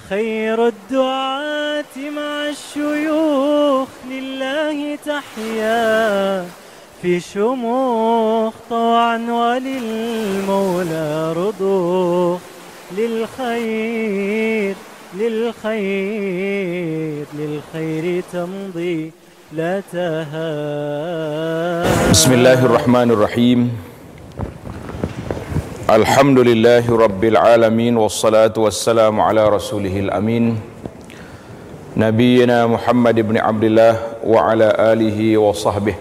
خير الدعاة مع الشيوخ لله تحيا في شموخ طوعا وللمولى رضوخ للخير للخير للخير تمضي لا تهاب. بسم الله الرحمن الرحيم. الحمد لله رب العالمين والصلاة والسلام على رسوله الأمين نبينا محمد بن عبد الله وعلى آله وصحبه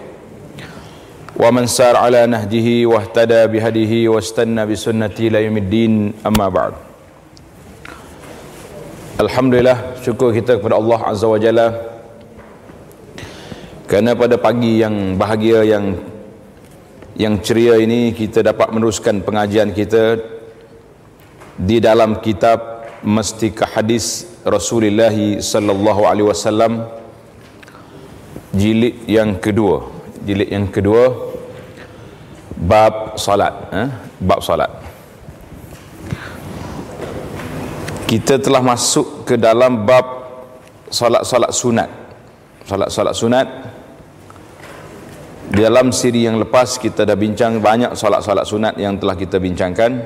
ومن سار على نهجه واهتدى بهديه واستنى بسنته إلى يوم الدين. أما بعد. Alhamdulillah, syukur kita kepada Allah Azza wa Jalla kerana pada pagi yang bahagia, yang ceria ini kita dapat meneruskan pengajian kita di dalam kitab Mastika Hadis Rasulullah sallallahu alaihi wasallam jilid yang kedua bab salat. Bab salat. Kita telah masuk ke dalam bab salat-salat sunat. Salat-salat sunat. Di dalam siri yang lepas kita dah bincang banyak salat-salat sunat yang telah kita bincangkan.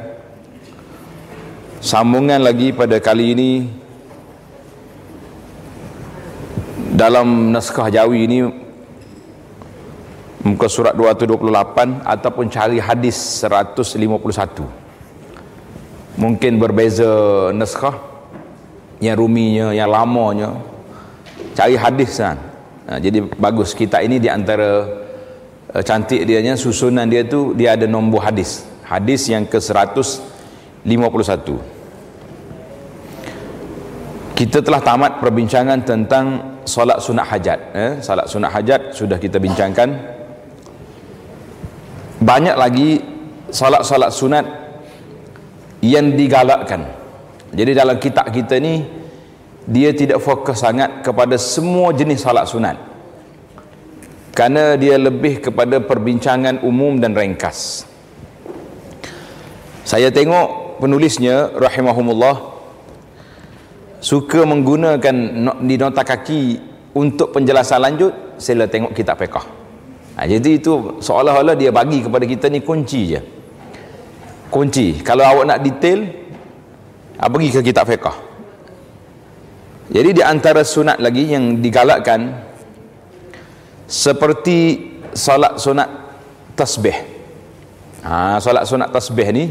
Sambungan lagi pada kali ini dalam naskah Jawi ini, muka surat 228 ataupun cari hadis 151. Mungkin berbeza naskah, yang ruminya, yang lamanya, cari hadis kan. Jadi bagus kita ini di antara cantik dianya, susunan dia tu dia ada nombor hadis yang ke 151. Kita telah tamat perbincangan tentang solat sunat hajat. Solat sunat hajat sudah kita bincangkan. Banyak lagi solat-solat sunat yang digalakkan. Jadi dalam kitab kita ni dia tidak fokus sangat kepada semua jenis solat sunat, kerana dia lebih kepada perbincangan umum dan ringkas. Saya tengok penulisnya rahimahumullah suka menggunakan di nota kaki untuk penjelasan lanjut. Sila tengok kitab fiqh. Jadi itu seolah-olah dia bagi kepada kita ni kunci je. Kunci. Kalau awak nak detail, pergi ke kitab fiqh. Jadi di antara sunat lagi yang digalakkan seperti solat sunat tasbih. Solat sunat tasbih ni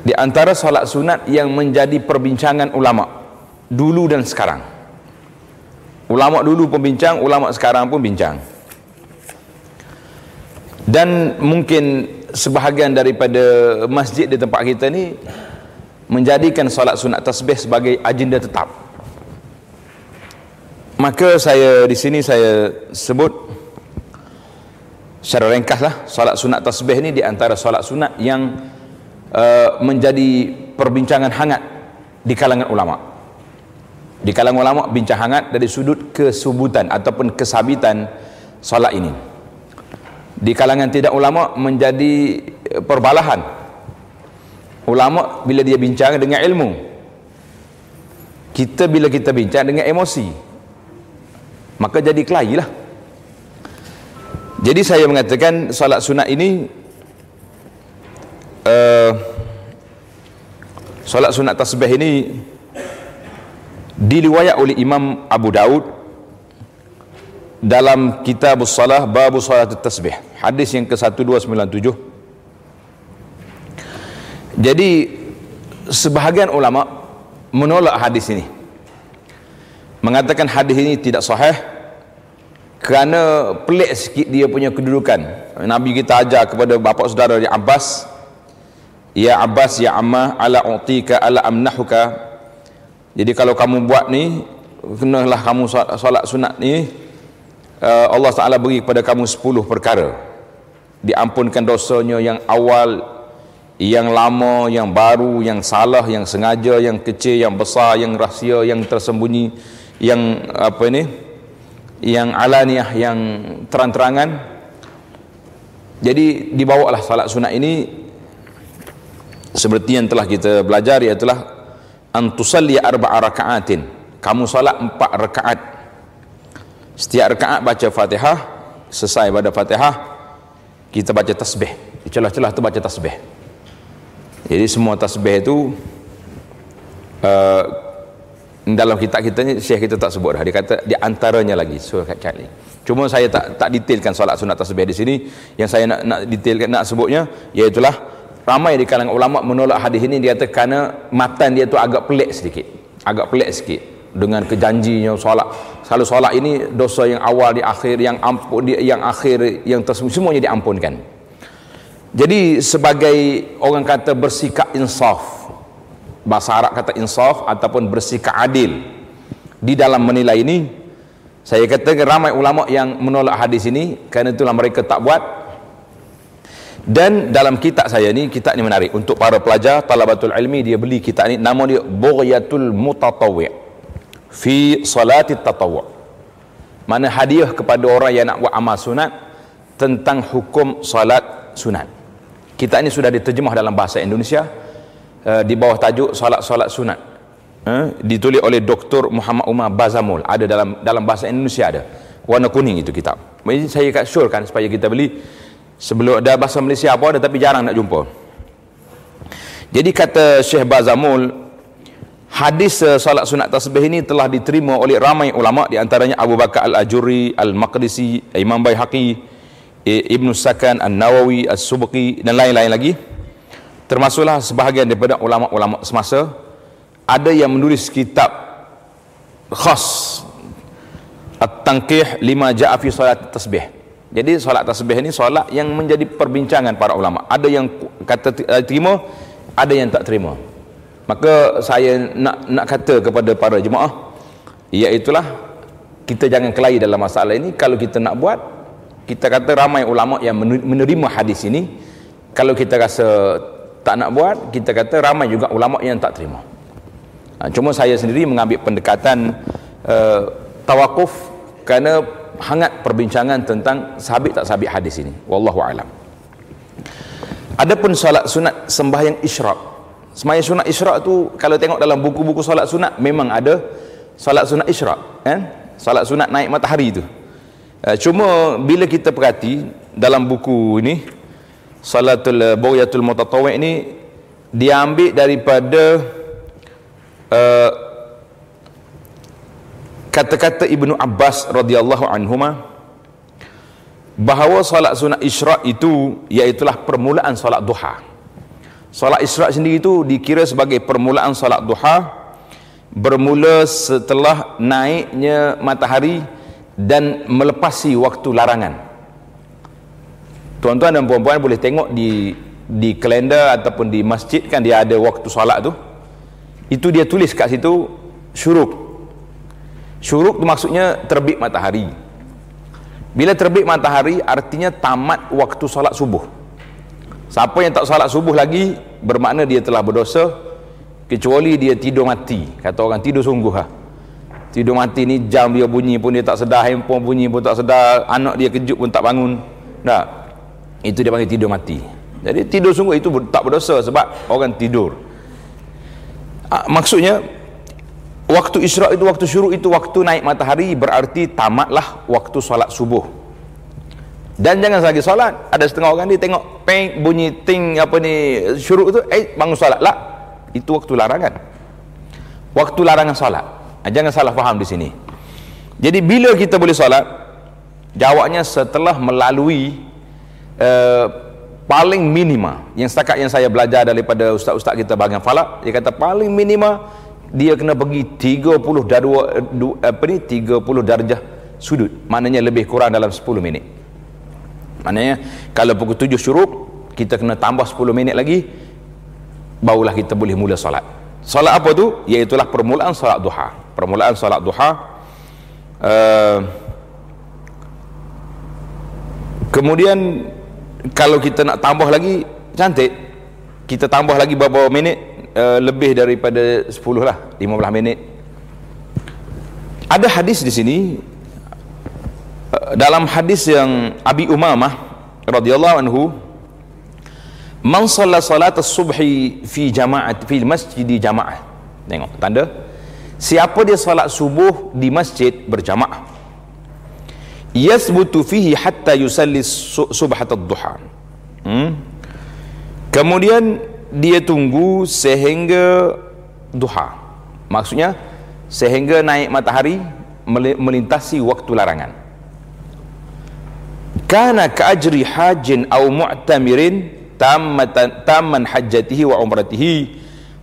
di antara solat sunat yang menjadi perbincangan ulama dulu dan sekarang. Ulama dulu pun bincang, ulama sekarang pun bincang. Dan mungkin sebahagian daripada masjid di tempat kita ni menjadikan solat sunat tasbih sebagai agenda tetap. Maka saya di sini saya sebut secara ringkaslah, solat sunat tasbih ni di antara solat sunat yang menjadi perbincangan hangat di kalangan ulama. Di kalangan ulama bincang hangat dari sudut kesubutan ataupun kesabitan solat ini. Di kalangan tidak ulama menjadi perbalahan. Ulama bila dia bincang dengan ilmu, kita bila kita bincang dengan emosi, maka jadi kelahi lah. Jadi saya mengatakan solat sunat ini, solat sunat tasbih ini diriwayat oleh Imam Abu Daud dalam Kitabus Salah Babu Salatut Tasbih, hadis yang ke 1297. Jadi sebahagian ulama menolak hadis ini, mengatakan hadis ini tidak sahih kerana pelik sikit dia punya kedudukan. Nabi kita ajar kepada bapa saudara dia Abbas, ya Abbas ya Ammah, ala utika ala amnahuka. Jadi kalau kamu buat ni, kenalah kamu solat sunat ni, Allah Ta'ala beri kepada kamu 10 perkara. Diampunkan dosanya yang awal, yang lama, yang baru, yang salah, yang sengaja, yang kecil, yang besar, yang rahsia, yang tersembunyi, yang yang alaniah, yang terang-terangan. Jadi dibawalah salat sunat ini seperti yang telah kita belajar, ialah an tusalli 4 raka'atin, kamu salat 4 rakaat. Setiap rakaat baca Fatihah, selesai pada Fatihah kita baca tasbih. Di celah-celah tu baca tasbih. Jadi semua tasbih itu dalam kitab kita ni Syekh kita tak sebut dah. Dia kata di antaranya lagi surah kali. Cuma saya tak detailkan solat sunat tasbih di sini. Yang saya nak detailkan, nak sebutnya iaitulah ramai di kalangan ulama menolak hadis ini. Dia kata kerana matan dia tu agak pelik sikit. Dengan kejanjinya solat. Kalau solat ini dosa yang awal, di akhir, yang ampun, yang akhir, yang semuanya diampunkan. Jadi sebagai orang kata bersikap insaf, bahasa Arab kata insaf ataupun bersikap adil di dalam menilai ini, saya kata ramai ulama yang menolak hadis ini, kerana itulah mereka tak buat. Dan dalam kitab saya ni, kitab ni menarik untuk para pelajar talabatul ilmi, dia beli kitab ni, nama dia Bughyatul Mutatawwi' fi Salatit Tatawwu', mana hadiah kepada orang yang nak buat amal sunat tentang hukum salat sunat. Kitab ini sudah diterjemah dalam bahasa Indonesia di bawah tajuk solat-solat sunat, ditulis oleh Dr. Muhammad Umar Bazamul. Ada dalam bahasa Indonesia, ada warna kuning itu kitab. Jadi saya syorkan supaya kita beli. Sebelum ada bahasa Malaysia apa ada, tapi jarang nak jumpa. Jadi kata Syekh Bazamul, hadis solat sunat tasbih ini telah diterima oleh ramai ulama, di antaranya Abu Bakar Al-Ajuri, Al-Maqdisi, Imam Baihaqi, Ibn Sakan, An-Nawawi, As-Subqi dan lain-lain lagi. Termasuklah sebahagian daripada ulama-ulama semasa. Ada yang menulis kitab khas At-Tanqih lima ja'a fi salat tasbih. Jadi solat tasbih ini solat yang menjadi perbincangan para ulama. Ada yang kata terima, ada yang tak terima. Maka saya nak kata kepada para jemaah, iaitulah kita jangan kelahi dalam masalah ini. Kalau kita nak buat, kita kata ramai ulama yang menerima hadis ini. Kalau kita rasa tak nak buat, kita kata ramai juga ulama yang tak terima. Cuma saya sendiri mengambil pendekatan tawakuf kerana hangat perbincangan tentang sabit tak sabit hadis ini. Wallahu alam. Adapun solat sunat sembahyang isyraq. Sembahyang sunat isyraq tu kalau tengok dalam buku-buku solat sunat memang ada solat sunat isyraq, kan? Solat sunat naik matahari tu. Cuma bila kita perhati dalam buku ini Salatul Bughyatul Mutatawwi' ini diambil daripada kata-kata Ibnu Abbas radhiyallahu anhuma, bahawa solat sunat isyraq itu iaitulah permulaan solat duha. Solat isyraq sendiri itu dikira sebagai permulaan solat duha, bermula setelah naiknya matahari dan melepasi waktu larangan. Tuan-tuan dan puan-puan boleh tengok di kalender ataupun di masjid, kan dia ada waktu solat tu. Itu dia tulis kat situ syuruk. Syuruk tu maksudnya terbit matahari. Bila terbit matahari artinya tamat waktu solat subuh. Siapa yang tak solat subuh lagi bermakna dia telah berdosa, kecuali dia tidur mati. Kata orang tidur sungguh lah. Tidur mati ni jam dia bunyi pun dia tak sedar, handphone bunyi pun tak sedar, anak dia kejut pun tak bangun. Tak. Itu dia panggil tidur mati. Jadi tidur sungguh itu tak berdosa sebab orang tidur. Maksudnya waktu isyraq itu, waktu syuruk itu, waktu naik matahari, berarti tamatlah waktu solat subuh. Dan jangan lagi solat. Ada setengah orang dia tengok peng bunyi ting apa ni syuruk itu, bangun solat lah. Itu waktu larangan. Waktu larangan solat. Jangan salah faham di sini. Jadi bila kita boleh solat? Jawabnya setelah melalui paling minima yang setakat yang saya belajar daripada ustaz-ustaz kita bahagian falak, dia kata paling minima dia kena pergi 30 darjah sudut, maknanya lebih kurang dalam 10 minit. Maknanya kalau pukul 7 syuruk, kita kena tambah 10 minit lagi, barulah kita boleh mula solat. Solat apa tu? Iaitulah permulaan solat duha. Permulaan solat duha. Kemudian kalau kita nak tambah lagi, cantik, kita tambah lagi beberapa minit, lebih daripada 10 lah, 15 minit. Ada hadis di sini, dalam hadis yang Abi Umamah radhiyallahu anhu, man shalla salat as-subhi fi jama'at fi masjid jama'ah. Tengok tanda. Siapa dia salat subuh di masjid berjamaah, yasbutu fihi hatta yusalli subhatud duha. Kemudian dia tunggu sehingga duha. Maksudnya sehingga naik matahari melintasi waktu larangan. Kana ka'ajri hajin aw mu'tamirin tamman hajjatihi wa umratihi,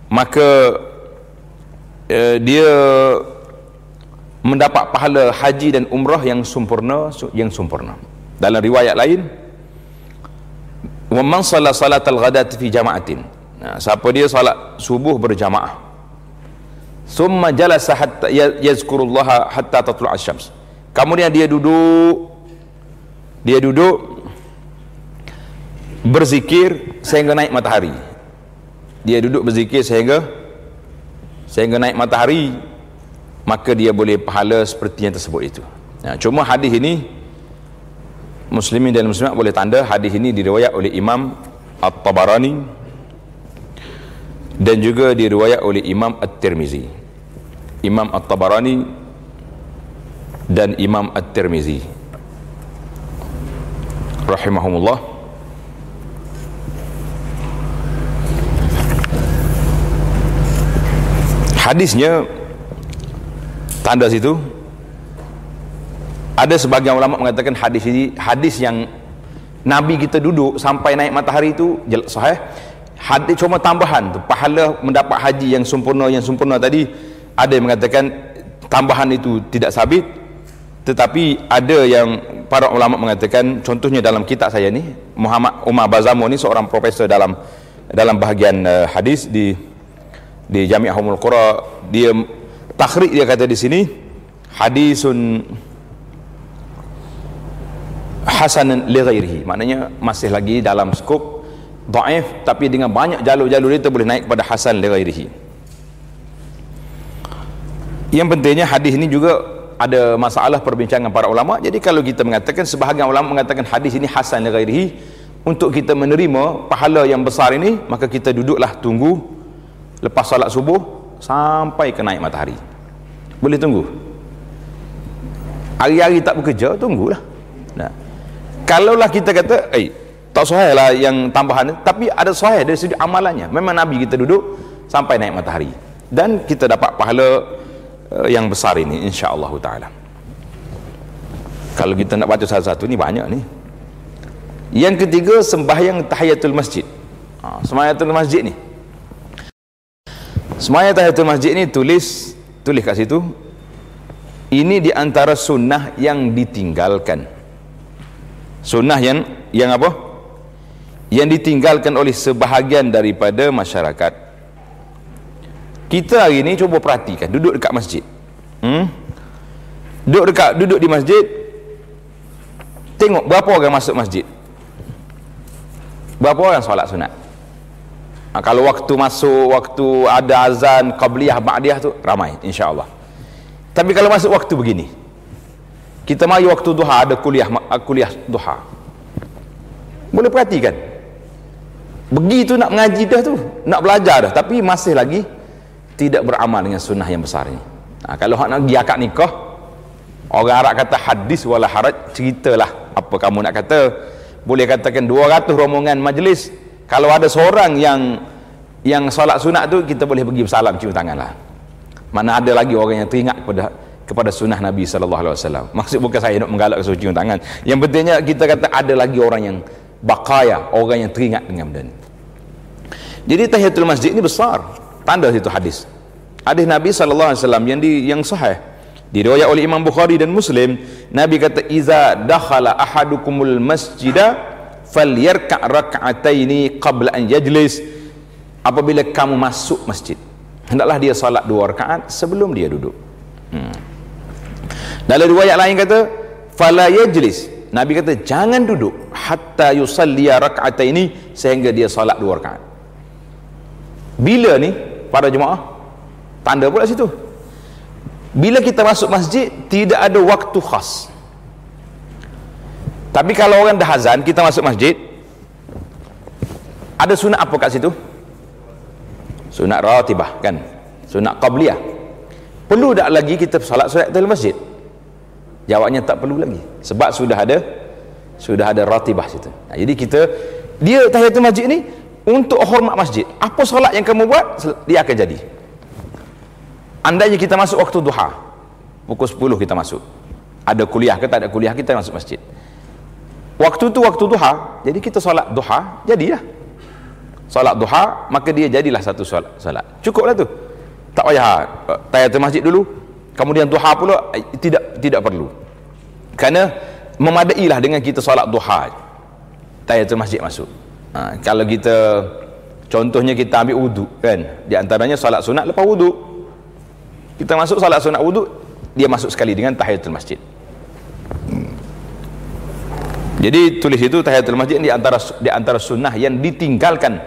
maka dia mendapat pahala haji dan umrah yang sempurna. Dalam riwayat lain, wa man shalla salatal ghadati fi jama'atin, siapa dia salat subuh berjamaah, summa jalasa hatta yazkurullaha hatta tatlu'a asy-syams, kemudian dia duduk berzikir sehingga naik matahari. Dia duduk berzikir sehingga naik matahari, maka dia boleh pahala seperti yang tersebut itu. Cuma hadis ini muslimin dan muslimat boleh tanda, hadis ini diriwayat oleh Imam At-Tabarani dan juga diriwayat oleh Imam At-Tirmizi. Imam At-Tabarani dan Imam At-Tirmizi rahimahumullah. Hadisnya tanda situ. Ada sebagian ulama mengatakan hadis ini hadis yang Nabi kita duduk sampai naik matahari itu sahih. Hadis cuma tambahan tu, pahala mendapat haji yang sempurna tadi, ada yang mengatakan tambahan itu tidak sabit. Tetapi ada yang para ulama mengatakan, contohnya dalam kitab saya ni, Muhammad Umar Bazamo ni seorang profesor dalam bahagian hadis di Jami'ah Ummul Qura, dia takhrij, dia kata di sini hadisun hasanan li ghairihi, maknanya masih lagi dalam skop dhaif, tapi dengan banyak jalur-jalur itu boleh naik kepada hasan li ghairihi. Yang pentingnya hadis ini juga ada masalah perbincangan para ulama. Jadi kalau kita mengatakan, sebahagian ulama mengatakan hadis ini hasan li ghairihi, untuk kita menerima pahala yang besar ini, maka kita duduklah tunggu lepas salat subuh sampai ke naik matahari. Boleh tunggu. Hari-hari tak bekerja, tunggulah. Kalaulah kita kata tak sahih lah yang tambahan, tapi ada sahih dari segi amalannya. Memang Nabi kita duduk sampai naik matahari, dan kita dapat pahala yang besar ini, insya-Allah taala. Kalau kita nak baca satu-satu ni banyak ni. Yang ketiga, sembahyang tahiyatul masjid. Sembahyang tahiyatul masjid ni, sembahyang tahiyatul masjid ni tulis kat situ, ini di antara sunnah yang ditinggalkan. Sunnah yang apa? Yang ditinggalkan oleh sebahagian daripada masyarakat. Kita hari ni cuba perhatikan, duduk dekat masjid. Duduk di masjid, tengok berapa orang masuk masjid. Berapa orang solat sunat? Kalau waktu masuk, waktu ada azan qabliyah ba'diyah tu ramai, insya-Allah. Tapi kalau masuk waktu begini, kita mari waktu duha, ada kuliah duha, boleh perhatikan, begitu nak mengaji dah tu, nak belajar dah, tapi masih lagi tidak beramal dengan sunnah yang besar ini. Kalau nak pergi akad nikah, orang Arab kata hadis wala haraj, ceritalah apa kamu nak kata. Boleh katakan 200 rombongan majlis, kalau ada seorang yang solat sunat tu, kita boleh pergi bersalam, cium tangan lah. Mana ada lagi orang yang teringat kepada sunnah Nabi SAW. Maksud bukan saya nak menggalak suruh cium tangan. Yang pentingnya kita kata ada lagi orang yang baqaya, orang yang teringat dengan benda ni. Jadi tahiyatul masjid ni besar. Tanda situ hadis. Hadis Nabi SAW yang sahih, diriwayat oleh Imam Bukhari dan Muslim. Nabi kata, iza dakhala ahadukumul masjida falyarka' rak'ataini qabla an yajlis. Apabila kamu masuk masjid, hendaklah dia salat 2 rakaat sebelum dia duduk. Dalam riwayat lain kata, fala yajlis, Nabi kata jangan duduk hatta yusalliya rak'ataini, sehingga dia salat 2 rakaat. Bila ni para jemaah? Tanda pula situ. Bila kita masuk masjid, tidak ada waktu khas. Tapi kalau orang dah azan, kita masuk masjid, ada sunat apa kat situ? Sunat ratibah kan? sunat qabliyah. Perlu tak lagi kita solat sunat tahiyatul masjid? Jawabnya tak perlu lagi, sebab sudah ada ratibah situ. Jadi dia tahiyatul masjid ni untuk hormat masjid. Apa solat yang kamu buat, dia akan jadi. Andainya kita masuk waktu duha, pukul 10 kita masuk, ada kuliah ke tak ada kuliah, kita masuk masjid. Waktu tu waktu duha, jadi kita solat duha, jadilah solat duha, maka dia jadilah satu solat. Cukuplah tu, tak payah tahiyatul masjid dulu kemudian duha pula, tidak perlu. Kerana memadailah dengan kita solat duha, tahiyatul masjid masuk. Kalau kita contohnya kita ambil wuduk kan, di antaranya solat sunat lepas wuduk, kita masuk solat sunat wuduk, dia masuk sekali dengan tahiyatul masjid. Jadi tulis itu tahiyatul masjid di antara sunnah yang ditinggalkan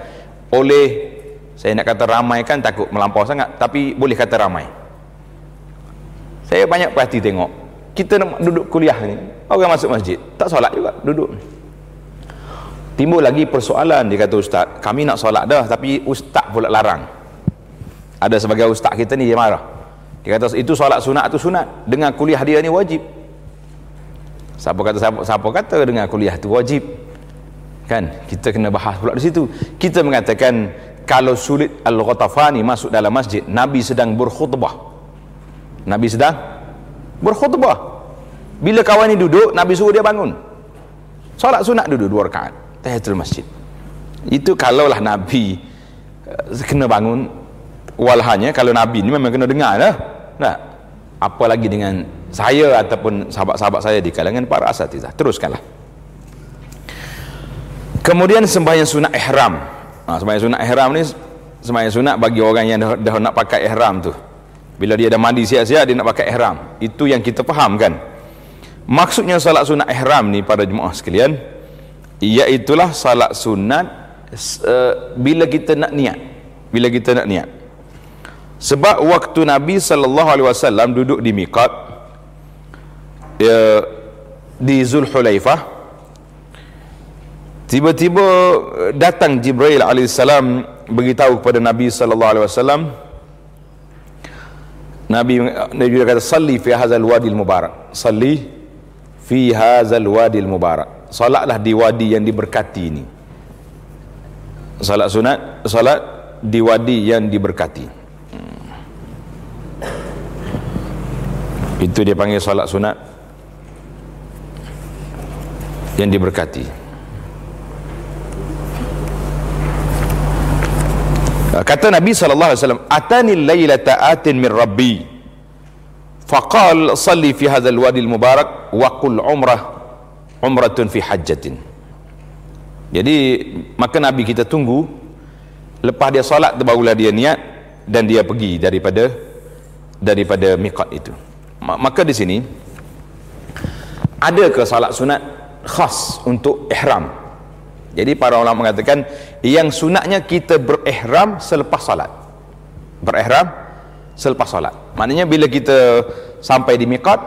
oleh, saya nak kata ramai kan takut melampau sangat, tapi boleh kata ramai. Saya banyak perhati tengok, kita nak duduk kuliah ni, orang masuk masjid tak solat juga, duduk. Timbul lagi persoalan, dia kata, ustaz, kami nak solat dah tapi ustaz pula larang. Ada sebagai ustaz kita ni dia marah, dia kata itu solat sunat tu sunat, dengan kuliah dia ni wajib. Siapa kata dengan kuliah tu wajib? Kan kita kena bahas pula di situ. Kita mengatakan kalau sulit Al-Ghatafani masuk dalam masjid, Nabi sedang berkhutbah. Nabi sedang berkhutbah. Bila kawan ni duduk, Nabi suruh dia bangun. Solat sunat duduk 2 rakaat tahiyatul masjid. Itu kalaulah Nabi kena bangun, walhanya kalau Nabi ni memang kena dengar lah. Nah, apalagi dengan saya ataupun sahabat-sahabat saya di kalangan para asatizah. Teruskanlah. Kemudian sembahyang sunat ihram. Sembahyang sunat ihram ni sembahyang sunat bagi orang yang dah nak pakai ihram tu. Bila dia dah mandi siap-siap, dia nak pakai ihram. Itu yang kita faham kan. Maksudnya salat sunat ihram ni para jemaah sekalian, iaitulah salat sunat bila kita nak niat. Bila kita nak niat. Sebab waktu Nabi SAW duduk di miqat di Zulhulaifah, tiba-tiba datang Jibril alaihissalam beritahu kepada Nabi SAW. Nabi kata, salli fi hadzal wadil mubarak, salli fi hadzal wadil mubarak, salatlah di wadi yang diberkati ini. Salat sunat, salat di wadi yang diberkati. Itu dia panggil salat sunat yang diberkati. Kata Nabi SAW, atani laylata atin min rabbi faqal salli fi hadzal wadi al mubarak wa qul umratun fi hajjatin. Jadi maka Nabi kita tunggu, lepas dia solat tu barulah dia niat dan dia pergi daripada miqat itu. Maka di sini ada ke salat sunat khas untuk ihram? Jadi para ulama mengatakan yang sunatnya kita berihram selepas salat. Berihram selepas salat. Maknanya bila kita sampai di miqat,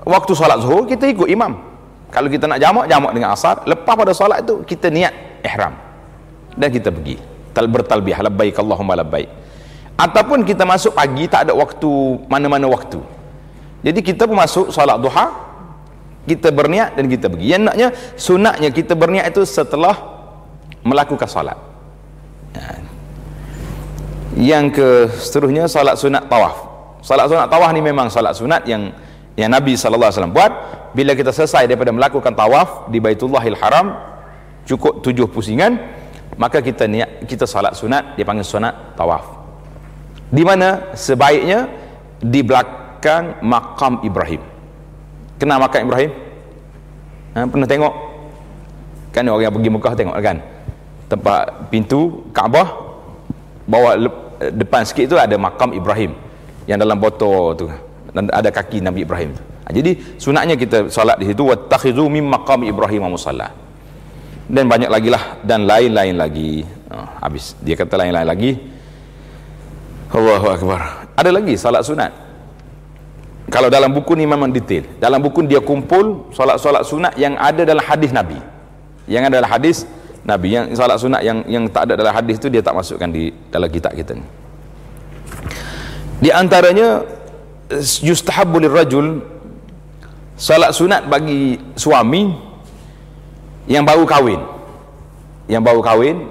waktu salat zuhur kita ikut imam. Kalau kita nak jamak dengan asar. Lepas pada salat itu kita niat ihram dan kita pergi bertalbiyah labbaik Allahumma labbaik. Ataupun kita masuk pagi, tak ada waktu, mana-mana waktu. Jadi kita pun masuk salat duha, kita berniat dan kita pergi. Yang naknya sunatnya kita berniat itu setelah melakukan salat. Yang ke seterusnya salat sunat tawaf. Salat sunat tawaf ni memang salat sunat yang Nabi SAW buat. Bila kita selesai daripada melakukan tawaf di Baitullahil Haram, cukup 7 pusingan, maka kita niat, kita salat sunat, dia panggil sunat tawaf. Di mana sebaiknya di belakang makam Ibrahim. Kenal makam Ibrahim? Pernah tengok? Kan orang yang pergi Mekah tengok kan? Tempat pintu Kaabah, bawa depan sikit tu ada makam Ibrahim yang dalam botol tu, dan ada kaki Nabi Ibrahim tu. Jadi sunatnya kita solat di situ, wattakhizu mim maqam Ibrahim musalla. Dan banyak lagi lah, dan lain-lain lagi. Habis dia kata lain-lain lagi. Allahu Akbar. Ada lagi salat sunat. Kalau dalam buku ni memang detail. Dalam buku dia kumpul solat-solat sunat yang ada dalam hadis Nabi. Yang ada dalam hadis Nabi. Yang salat sunat yang tak ada dalam hadis tu dia tak masukkan di dalam kitab kita ni. Di antaranya yustahabbu lirrajul, salat sunat bagi suami yang baru kahwin. Yang baru kahwin,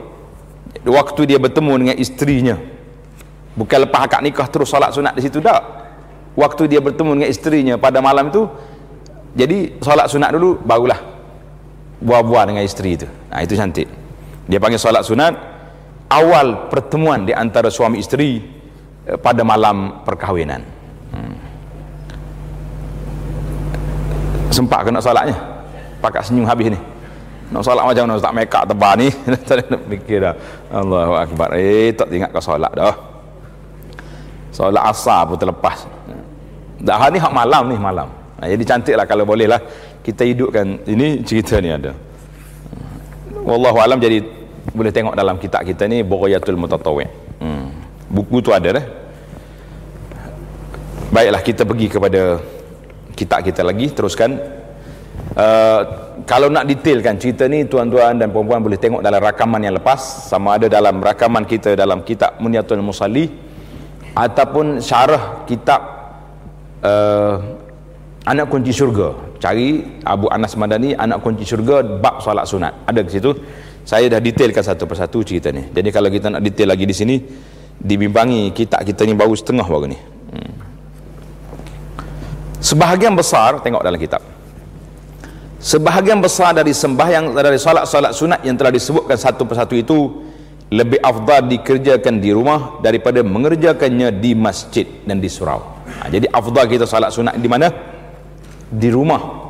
waktu dia bertemu dengan isterinya, bukan lepas akad nikah terus salat sunat di situ, tak. Waktu dia bertemu dengan isterinya pada malam itu, jadi salat sunat dulu, barulah buah-buah dengan isteri itu. Nah, itu cantik. Dia panggil salat sunat awal pertemuan di antara suami isteri pada malam perkahwinan. Sempat ke nak solatnya? Pakat senyum habis ni. Nak solat macam mana? Tak make up tebal ni. Tak nak fikir dah. Allahu Akbar. Tak ingat kau solat dah. Solat asar pun terlepas. Dah ni hak malam ni, malam. Jadi cantiklah kalau boleh lah kita hidupkan ini, cerita ni ada. Wallahu alam. Jadi boleh tengok dalam kitab kita ni, Bughayatul Mutatawwi'. Buku tu ada dah. Baiklah, kita pergi kepada kitab kita lagi, teruskan. Kalau nak detailkan cerita ni, tuan-tuan dan puan-puan boleh tengok dalam rakaman yang lepas, sama ada dalam rakaman kita dalam kitab Munyatul Musalli ataupun syarah kitab Anak Kunci Syurga. Cari Abu Anas Madani, Anak Kunci Syurga bab solat sunat, ada ke situ. Saya dah detailkan satu persatu cerita ni. Jadi kalau kita nak detail lagi di sini, dibimbangi kitab kita ni baru setengah baru ni. Sebahagian besar, tengok dalam kitab, sebahagian besar dari sembahyang, dari solat-solat sunat yang telah disebutkan satu persatu itu lebih afdal dikerjakan di rumah daripada mengerjakannya di masjid dan di surau. Jadi afdal kita solat sunat di mana? Di rumah.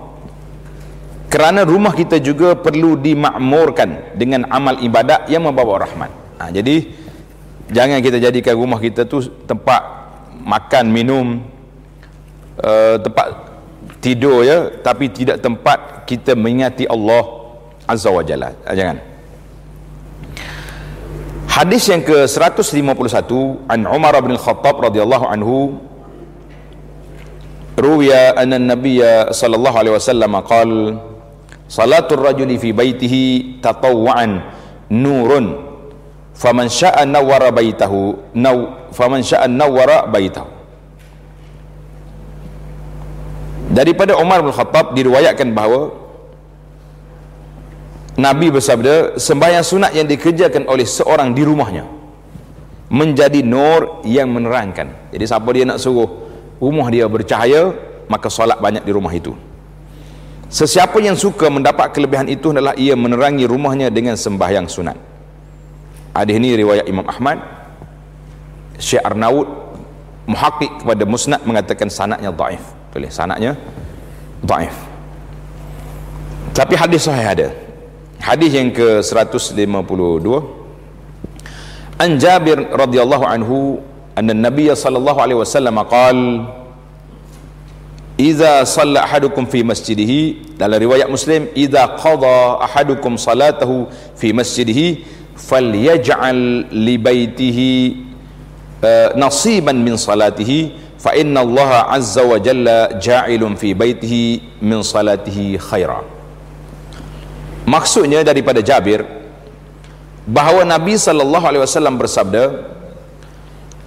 Kerana rumah kita juga perlu dimakmurkan dengan amal ibadat yang membawa rahmat. Jadi jangan kita jadikan rumah kita tu tempat makan, minum, tempat tidur ya, tapi tidak tempat kita mengingati Allah Azza wa Jalla. Jangan. Hadis yang ke-151 an Umar bin Khattab radhiyallahu anhu, ruwiya anna an-nabiyya sallallahu alaihi wasallam qala salatul rajuli fi baitihi tatawwa'an nurun faman syaa'a nawwara baitahu faman syaa'a nawwara baitahu. Daripada Umar bin Khattab diriwayatkan bahawa Nabi bersabda, sembahyang sunat yang dikerjakan oleh seorang di rumahnya menjadi nur yang menerangkan. Jadi siapa dia nak suruh rumah dia bercahaya, maka solat banyak di rumah itu. Sesiapa yang suka mendapat kelebihan itu adalah ia menerangi rumahnya dengan sembahyang sunat. Hadis ini riwayat Imam Ahmad. Syekh Arnaud muhaqqiq kepada Musnad mengatakan sanadnya dhaif. Boleh, sanadnya dhaif. Tapi hadis sahih ada. Hadis yang ke-152 an Jabir radhiyallahu anhu anna an-nabiy sallallahu alaihi wasallam qala idza shalla ahadukum fi masjidihi, dalam riwayat Muslim, idza qada ahadukum salatahu fi masjidihi falyaj'al li baitihi nasiban min salatihi fa inna Allah azza wa jalla ja'ilun fi baitihi min salatihi khaira. Maksudnya daripada Jabir bahawa Nabi SAW bersabda,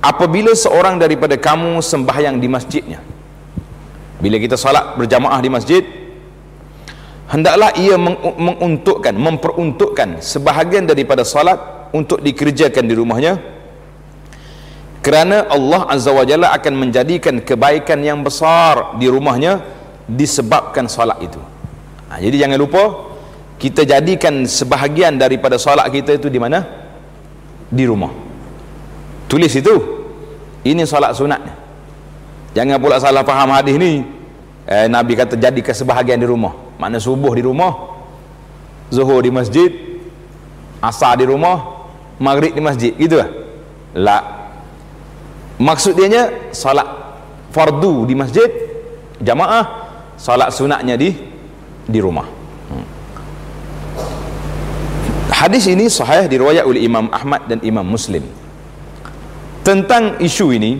apabila seorang daripada kamu sembahyang di masjidnya, bila kita salat berjamaah di masjid, hendaklah ia memperuntukkan sebahagian daripada salat untuk dikerjakan di rumahnya, kerana Allah Azza wa Jalla akan menjadikan kebaikan yang besar di rumahnya disebabkan salat itu. Jadi jangan lupa, kita jadikan sebahagian daripada solat kita itu di mana? Di rumah. Tulis itu. Ini solat sunat. Jangan pula salah faham hadis ni. Nabi kata jadikan sebahagian di rumah. Makna subuh di rumah, zuhur di masjid, asar di rumah, maghrib di masjid. Gitu lah? La. Maksud dianya solat fardu di masjid, jamaah, solat sunatnya di rumah. Hadis ini sahih diriwayat oleh Imam Ahmad dan Imam Muslim. Tentang isu ini,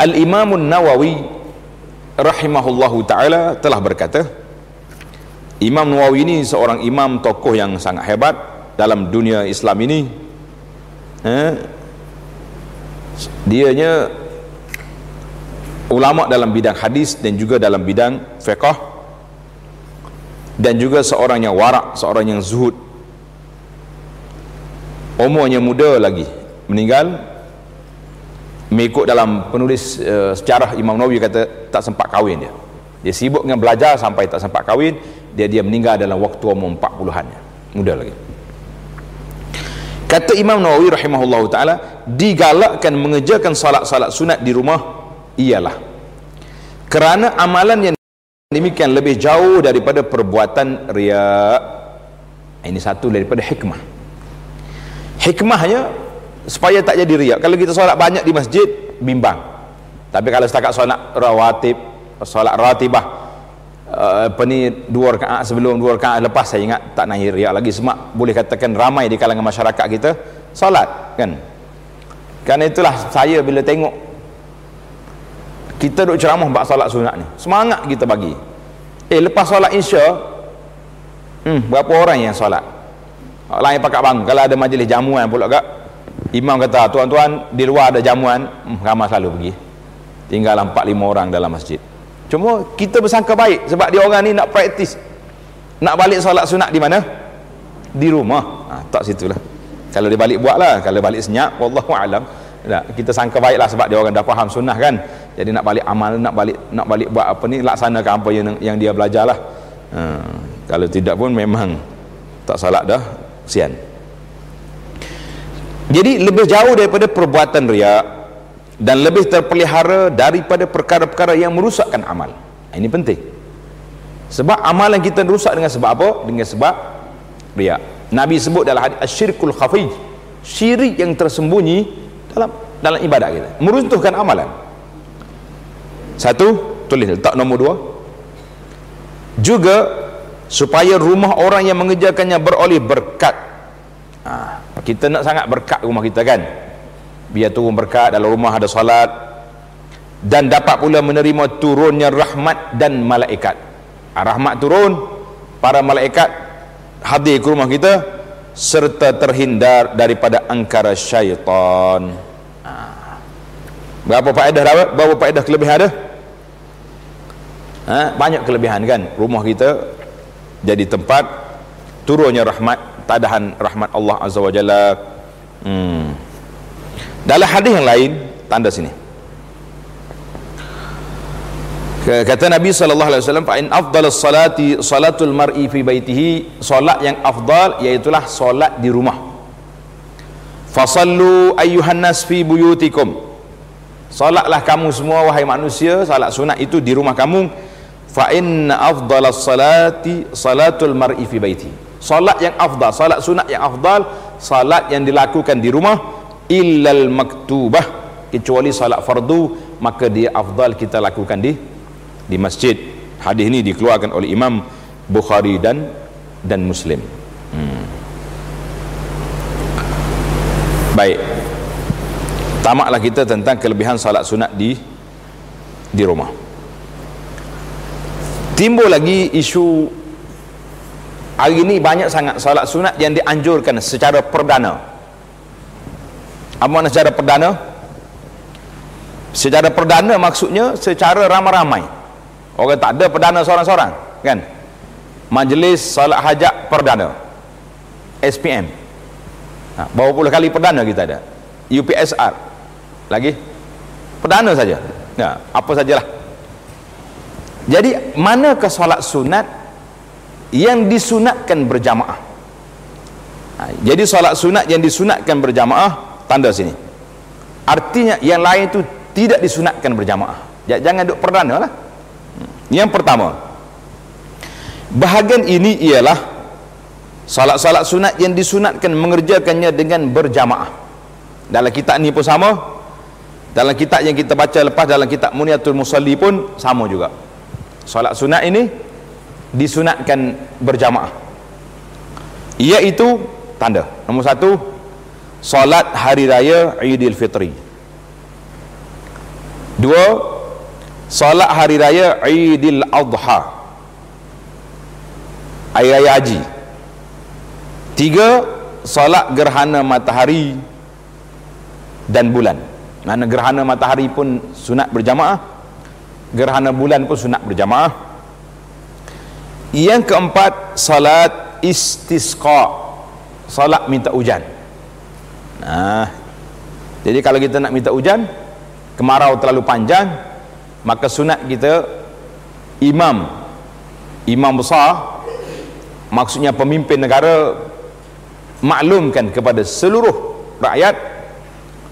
Al-Imam Nawawi rahimahullahu ta'ala telah berkata, Imam Nawawi ini seorang imam tokoh yang sangat hebat dalam dunia Islam ini. Dianya ulama dalam bidang hadis dan juga dalam bidang fiqh, dan juga seorang yang warak, seorang yang zuhud. Umurnya muda lagi meninggal. Mengikut dalam penulis sejarah, Imam Nawawi kata tak sempat kahwin dia. Dia sibuk dengan belajar sampai tak sempat kahwin. Dia meninggal dalam waktu umur 40-an, muda lagi. Kata Imam Nawawi rahimahullahu taala, digalakkan mengerjakan salat-salat sunat di rumah ialah kerana amalan yang demikian lebih jauh daripada perbuatan riya. Ini satu daripada hikmah. Hikmahnya supaya tak jadi riya. Kalau kita solat banyak di masjid, bimbang. Tapi kalau setakat solat rawatib, solat ratibah, dua rakaat sebelum, dua rakaat lepas, saya ingat tak naik riya lagi. Sebab boleh katakan ramai di kalangan masyarakat kita solat, kan? Kerana itulah saya bila tengok kita duk ceramah bab solat sunat ni, semangat kita bagi. Lepas solat Isya, berapa orang yang solat? Orang yang pakat bangun. Kalau ada majlis jamuan pula kak, imam kata, tuan-tuan di luar ada jamuan, ramai selalu pergi. Tinggal 4-5 orang dalam masjid. Cuma kita bersangka baik sebab dia orang ni nak praktis, nak balik solat sunat di mana? Di rumah. Tak situlah. Kalau dia balik buatlah, kalau balik senyap, wallahu alam. Kita sangka baiklah sebab dia orang dah faham sunnah kan. Jadi nak balik amal, nak balik buat apa ni, laksanakan apa yang dia belajarlah. Kalau tidak pun memang tak salat dah, kesian. Jadi lebih jauh daripada perbuatan riya dan lebih terpelihara daripada perkara-perkara yang merusakkan amal. Ini penting. Sebab amalan kita rusak dengan sebab apa? Dengan sebab riya. Nabi sebut dalam hadis asyirkul khafi, syirik yang tersembunyi dalam ibadat kita, meruntuhkan amalan. Satu, tulis letak nombor 2. Juga supaya rumah orang yang mengerjakannya beroleh berkat. Kita nak sangat berkat rumah kita kan, biar turun berkat dalam rumah, ada salat, dan dapat pula menerima turunnya rahmat dan malaikat. Rahmat turun, para malaikat hadir ke rumah kita, serta terhindar daripada angkara syaitan. Berapa faedah kelebihan ada? Banyak kelebihan kan. Rumah kita jadi tempat turunnya rahmat, tadahan rahmat Allah Azza wa Jalla. Dalam hadis yang lain, tanda sini, kata Nabi SAW, fa in afdalus salati salatul mar'i fi baitihi, solat yang afdal iaitulah solat di rumah. Fasallu ayyuhan nas fi buyutikum, solatlah kamu semua wahai manusia, salat sunat itu di rumah kamu. Fa inna afdalas salati salatul mar'i fi baiti, salat yang afdal, salat sunat yang afdal, salat yang dilakukan di rumah. Illal maktubah, kecuali salat fardu, maka dia afdal kita lakukan di masjid. Hadis ini dikeluarkan oleh Imam Bukhari dan Muslim. Baik, tamaklah kita tentang kelebihan salat sunat di rumah. Timbul lagi isu hari ini, banyak sangat salat sunat yang dianjurkan secara perdana. Apa makna secara perdana? Secara perdana maksudnya secara ramai-ramai. Orang tak ada perdana seorang-seorang kan. Majlis salat hajat perdana, SPM, berapa puluh kali perdana kita ada. UPSR lagi perdana saja. Apa sajalah. Jadi manakah solat sunat yang disunatkan berjamaah? Jadi solat sunat yang disunatkan berjamaah, tanda sini, artinya yang lain itu tidak disunatkan berjamaah. Jangan duk perdana lah. Yang pertama, bahagian ini ialah salat-salat sunat yang disunatkan mengerjakannya dengan berjamaah. Dalam kitab ni pun sama, dalam kitab yang kita baca lepas, dalam kitab Muniyatul Musalli pun sama juga. Salat sunat ini disunatkan berjamaah, iaitu tanda nombor 1, salat hari raya Idul Fitri. 2, salat hari raya Idul Adha, hari raya haji. 3, salat gerhana matahari dan bulan. Mana gerhana matahari pun sunat berjamaah, gerhana bulan pun sunat berjamaah. Yang keempat, salat istisqa, salat minta hujan. Jadi kalau kita nak minta hujan, kemarau terlalu panjang, maka sunat kita imam besar, maksudnya pemimpin negara, maklumkan kepada seluruh rakyat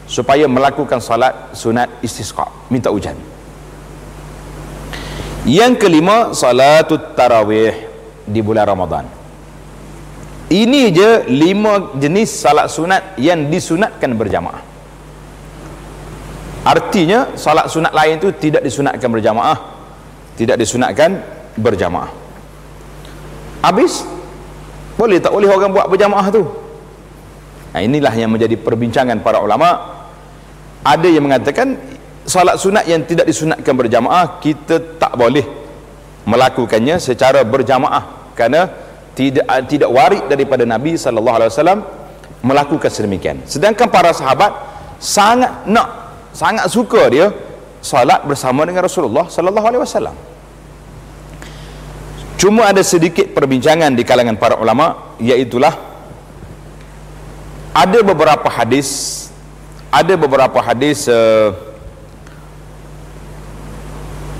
supaya melakukan salat sunat istisqa, minta hujan. Yang kelima, salatut tarawih di bulan Ramadan. Ini je 5 jenis salat sunat yang disunatkan berjamaah. Artinya salat sunat lain tu tidak disunatkan berjamaah, tidak disunatkan berjamaah. Habis, boleh tak boleh orang buat berjamaah tu? Inilah yang menjadi perbincangan para ulama. Ada yang mengatakan salat sunat yang tidak disunatkan berjamaah, kita tak boleh melakukannya secara berjamaah, kerana tidak warid daripada Nabi SAW melakukan sedemikian. Sedangkan para sahabat sangat suka dia salat bersama dengan Rasulullah SAW. Cuma ada sedikit perbincangan di kalangan para ulama, iaitulah ada beberapa hadis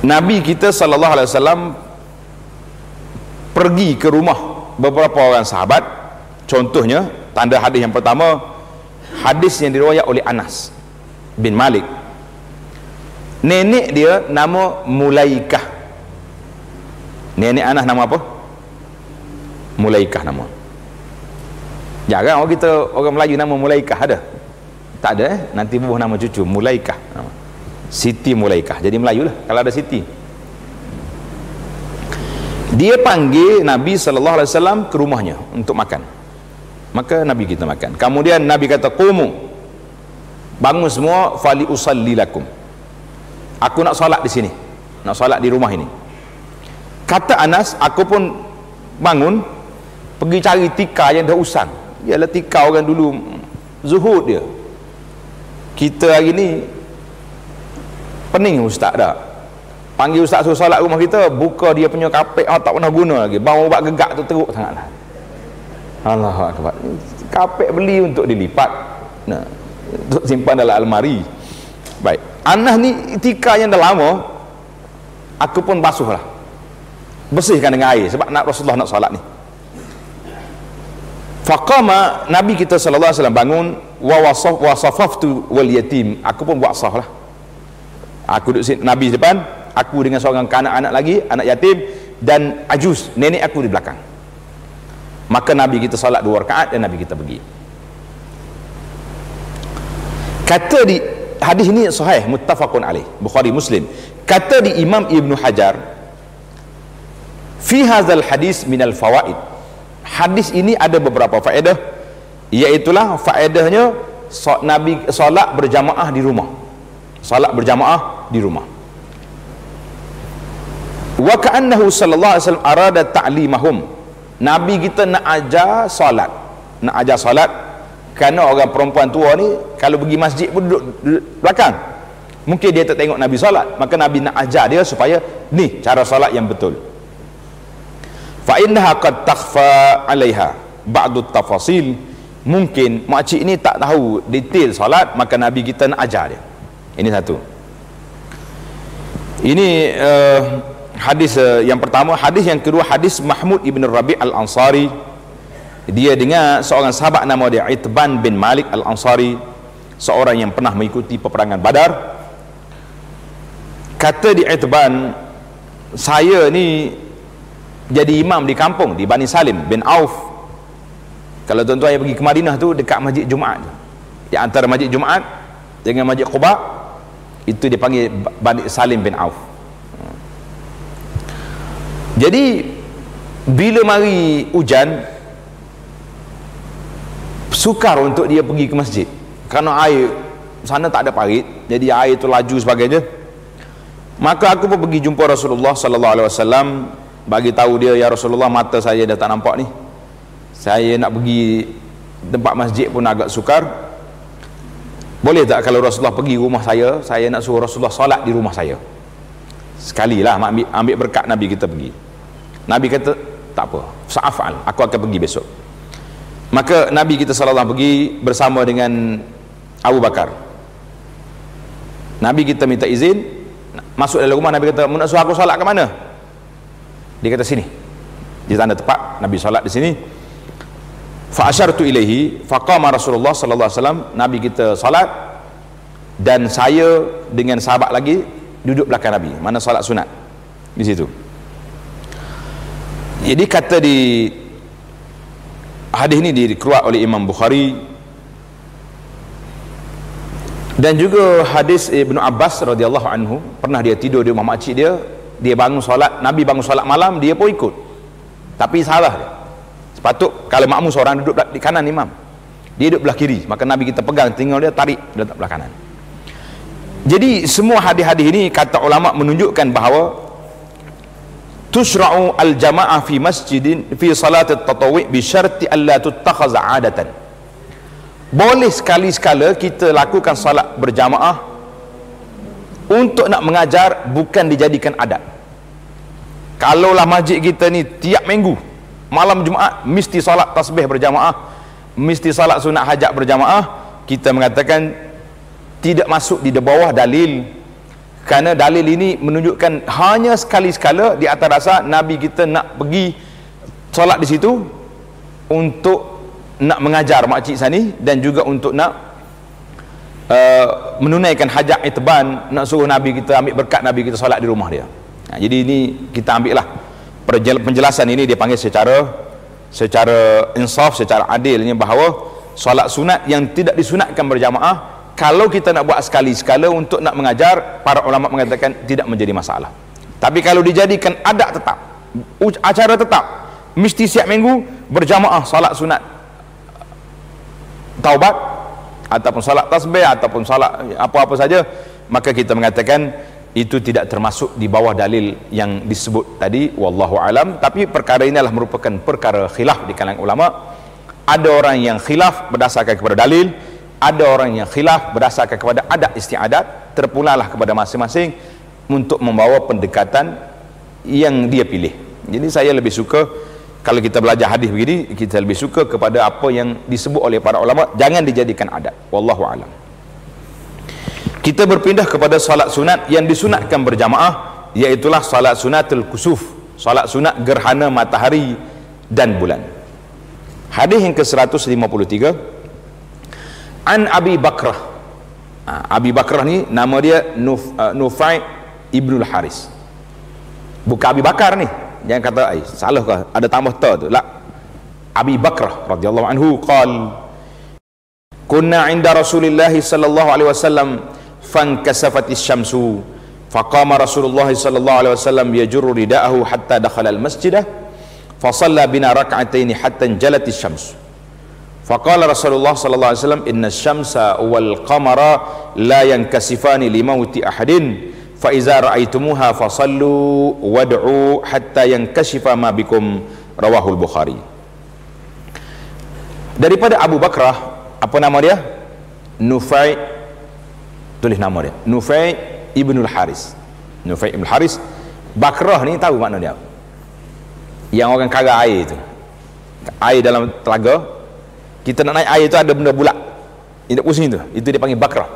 Nabi kita SAW pergi ke rumah beberapa orang sahabat. Contohnya, tanda hadis yang pertama, hadis yang diriwayat oleh Anas bin Malik. Nenek dia nama Mulaikah. Nenek Anas nama apa? Mulaikah nama. Jarang orang Melayu nama Mulaikah, ada? Tak ada. Nanti bubuh nama cucu Mulaikah nama. Siti Mulaikah. Jadi Melayu lah kalau ada Siti. Dia panggil Nabi SAW ke rumahnya untuk makan. Maka Nabi kita makan. Kemudian Nabi kata, "Qumu, bangun semua, fali usalli lakum. Aku nak solat di sini, nak solat di rumah ini." Kata Anas, aku pun bangun, pergi cari tikar yang dah usang. Ialah tikar orang dulu, zuhud dia. Kita hari ni pening ustaz dah. Panggil ustaz suruh solat rumah kita, buka dia punya kapek, tak pernah guna lagi, bau ubat gegak tu teruk sangatlah. Allahu akbar. Kapek beli untuk dilipat, untuk simpan dalam almari. Baik, Anas ni tikar yang dah lama, aku pun basuhlah, bersihkan dengan air, sebab nak Rasulullah nak solat ni. Faqama, Nabi kita SAW bangun, wa wasafaftu wal yatim, aku pun buat saf lah. Aku duduk Nabi depan, aku dengan seorang anak-anak lagi, anak yatim, dan ajuz, nenek aku di belakang. Maka Nabi kita salat 2 rakaat dan Nabi kita pergi. Kata di hadis ini sahih, muttafaqun alaih, Bukhari Muslim. Kata di Imam Ibn Hajar, fi hadzal hadis minal fawaid. Hadis ini ada beberapa faedah, iaitulah faedahnya Nabi salat berjamaah di rumah. Salat berjamaah di rumah. Wa ka'annahu sallallahu alaihi wasallam arada ta'limahum. Nabi kita nak ajar salat, kerana orang perempuan tua ni kalau pergi masjid pun duduk belakang, mungkin dia tak tengok Nabi salat, maka Nabi nak ajar dia supaya ni cara salat yang betul. Fa innaha qad takhfa 'alaiha ba'du tafasil. Mungkin makcik ni tak tahu detail salat, maka Nabi kita nak ajar dia. Ini satu. Ini hadis yang pertama. Hadis yang kedua, hadis Mahmud ibn Rabi' al-Ansari. Dia dengar seorang sahabat nama dia Itban bin Malik al-Ansari, seorang yang pernah mengikuti peperangan Badar. Kata di Itban, saya ni jadi imam di kampung, di Bani Salim bin Auf. Kalau tuan-tuan yang pergi ke Madinah tu, dekat Masjid Jumaat, di antara Masjid Jumaat dengan Masjid Quba, itu dipanggil Bani Salim bin Auf. Jadi bila mari hujan, sukar untuk dia pergi ke masjid, kerana air sana tak ada parit, jadi air tu laju sebagainya. Maka aku pun pergi jumpa Rasulullah SAW, bagi tahu dia, ya Rasulullah, mata saya dah tak nampak ni, saya nak pergi tempat masjid pun agak sukar. boleh tak kalau Rasulullah pergi rumah saya nak suruh Rasulullah solat di rumah saya sekali lah, ambil berkat Nabi kita pergi. Nabi kata tak apa, sa'afal, aku akan pergi besok. Maka Nabi kita sallallahu pergi bersama dengan Abu Bakar. Nabi kita minta izin masuk dalam rumah. Nabi kata, nak suruh aku solat ke mana? Dia kata sini, di tanda tepat Nabi solat di sini. Fa asyartu ilaihi faqama Rasulullah sallallahu alaihi wasallam. Nabi kita solat dan saya dengan sahabat lagi duduk belakang Nabi, mana solat sunat di situ. Jadi kata di hadis ini dikeluarkan oleh Imam Bukhari dan juga hadis Ibnu Abbas radhiyallahu anhu, pernah dia tidur di rumah makcik dia bangun solat, Nabi bangun solat malam, dia pun ikut, tapi salah dia. Sepatut kalau makmum seorang duduk di kanan imam, dia duduk belah kiri, maka Nabi kita pegang tinggal dia, tarik dia letak belah kanan. Jadi semua hadis-hadis ini kata ulama menunjukkan bahawa tushra'u al-jama'ah fi masjidin fi salat at-tatawwu' bi syarti alla tuttakhaza 'adatan. Boleh sekali-sekala kita lakukan salat berjamaah untuk nak mengajar, bukan dijadikan adat. Kalaulah masjid kita ni tiap minggu malam Jumaat mesti salat tasbih berjamaah, mesti salat sunat hajat berjamaah, kita mengatakan tidak masuk di bawah dalil, kerana dalil ini menunjukkan hanya sekali-sekala di atas dasar Nabi kita nak pergi solat di situ untuk nak mengajar makcik sani, dan juga untuk nak menunaikan hajat itban, nak suruh Nabi kita ambil berkat Nabi kita solat di rumah dia. Jadi ini kita ambil lah penjelasan ini, dia panggil secara insaf, secara adilnya, bahawa solat sunat yang tidak disunatkan berjamaah, kalau kita nak buat sekali-sekala untuk nak mengajar, para ulama mengatakan tidak menjadi masalah. Tapi kalau dijadikan adat tetap, acara tetap, mesti setiap minggu berjamaah salat sunat taubat ataupun salat tasbih ataupun salat apa-apa saja, maka kita mengatakan itu tidak termasuk di bawah dalil yang disebut tadi, wallahu alam. Tapi perkara ini adalah merupakan perkara khilaf di kalangan ulama. Ada orang yang khilaf berdasarkan kepada dalil, ada orang yang khilaf berdasarkan kepada adat istiadat. Terpulanglah kepada masing-masing untuk membawa pendekatan yang dia pilih. Jadi saya lebih suka, kalau kita belajar hadis begini, kita lebih suka kepada apa yang disebut oleh para ulama, jangan dijadikan adat, wallahu alam. Kita berpindah kepada salat sunat yang disunatkan berjamaah, iaitulah salat sunatul kusuf, salat sunat gerhana matahari dan bulan. Hadis yang ke-153, an Abi Bakrah. Abi Bakrah ni nama dia Nufai Ibnul Haris, bukan Abi Bakar ni, jangan kata salah ke, ada tambah ta tu, la. Abi Bakrah radhiyallahu anhu qal kunna 'inda Rasulillah sallallahu alaihi wasallam fankasafatis syamsu faqama Rasulullah sallallahu alaihi wasallam yajurru ridaahu hatta dakhala al-masjidah fasalla bina rak'atayn hatta jalatis syams faqala Rasulullah sallallahu alaihi wasallam inna asy-syamsa wal qamara la yankasifani limauti ahadin fa iza ra'aitumuha fasallu wad'u hatta yankashifa ma bikum, rawahul Bukhari. Daripada Abu Bakrah, apa nama dia? Nufai, tulis nama dia, Nufai Ibnul Haris. Nufai Ibnul Haris. Bakrah ni tahu makna dia? Yang orang kara air tu, air dalam telaga, kita nak naik air tu ada benda bulat, ini pusing tu, itu dia panggil Bakrah.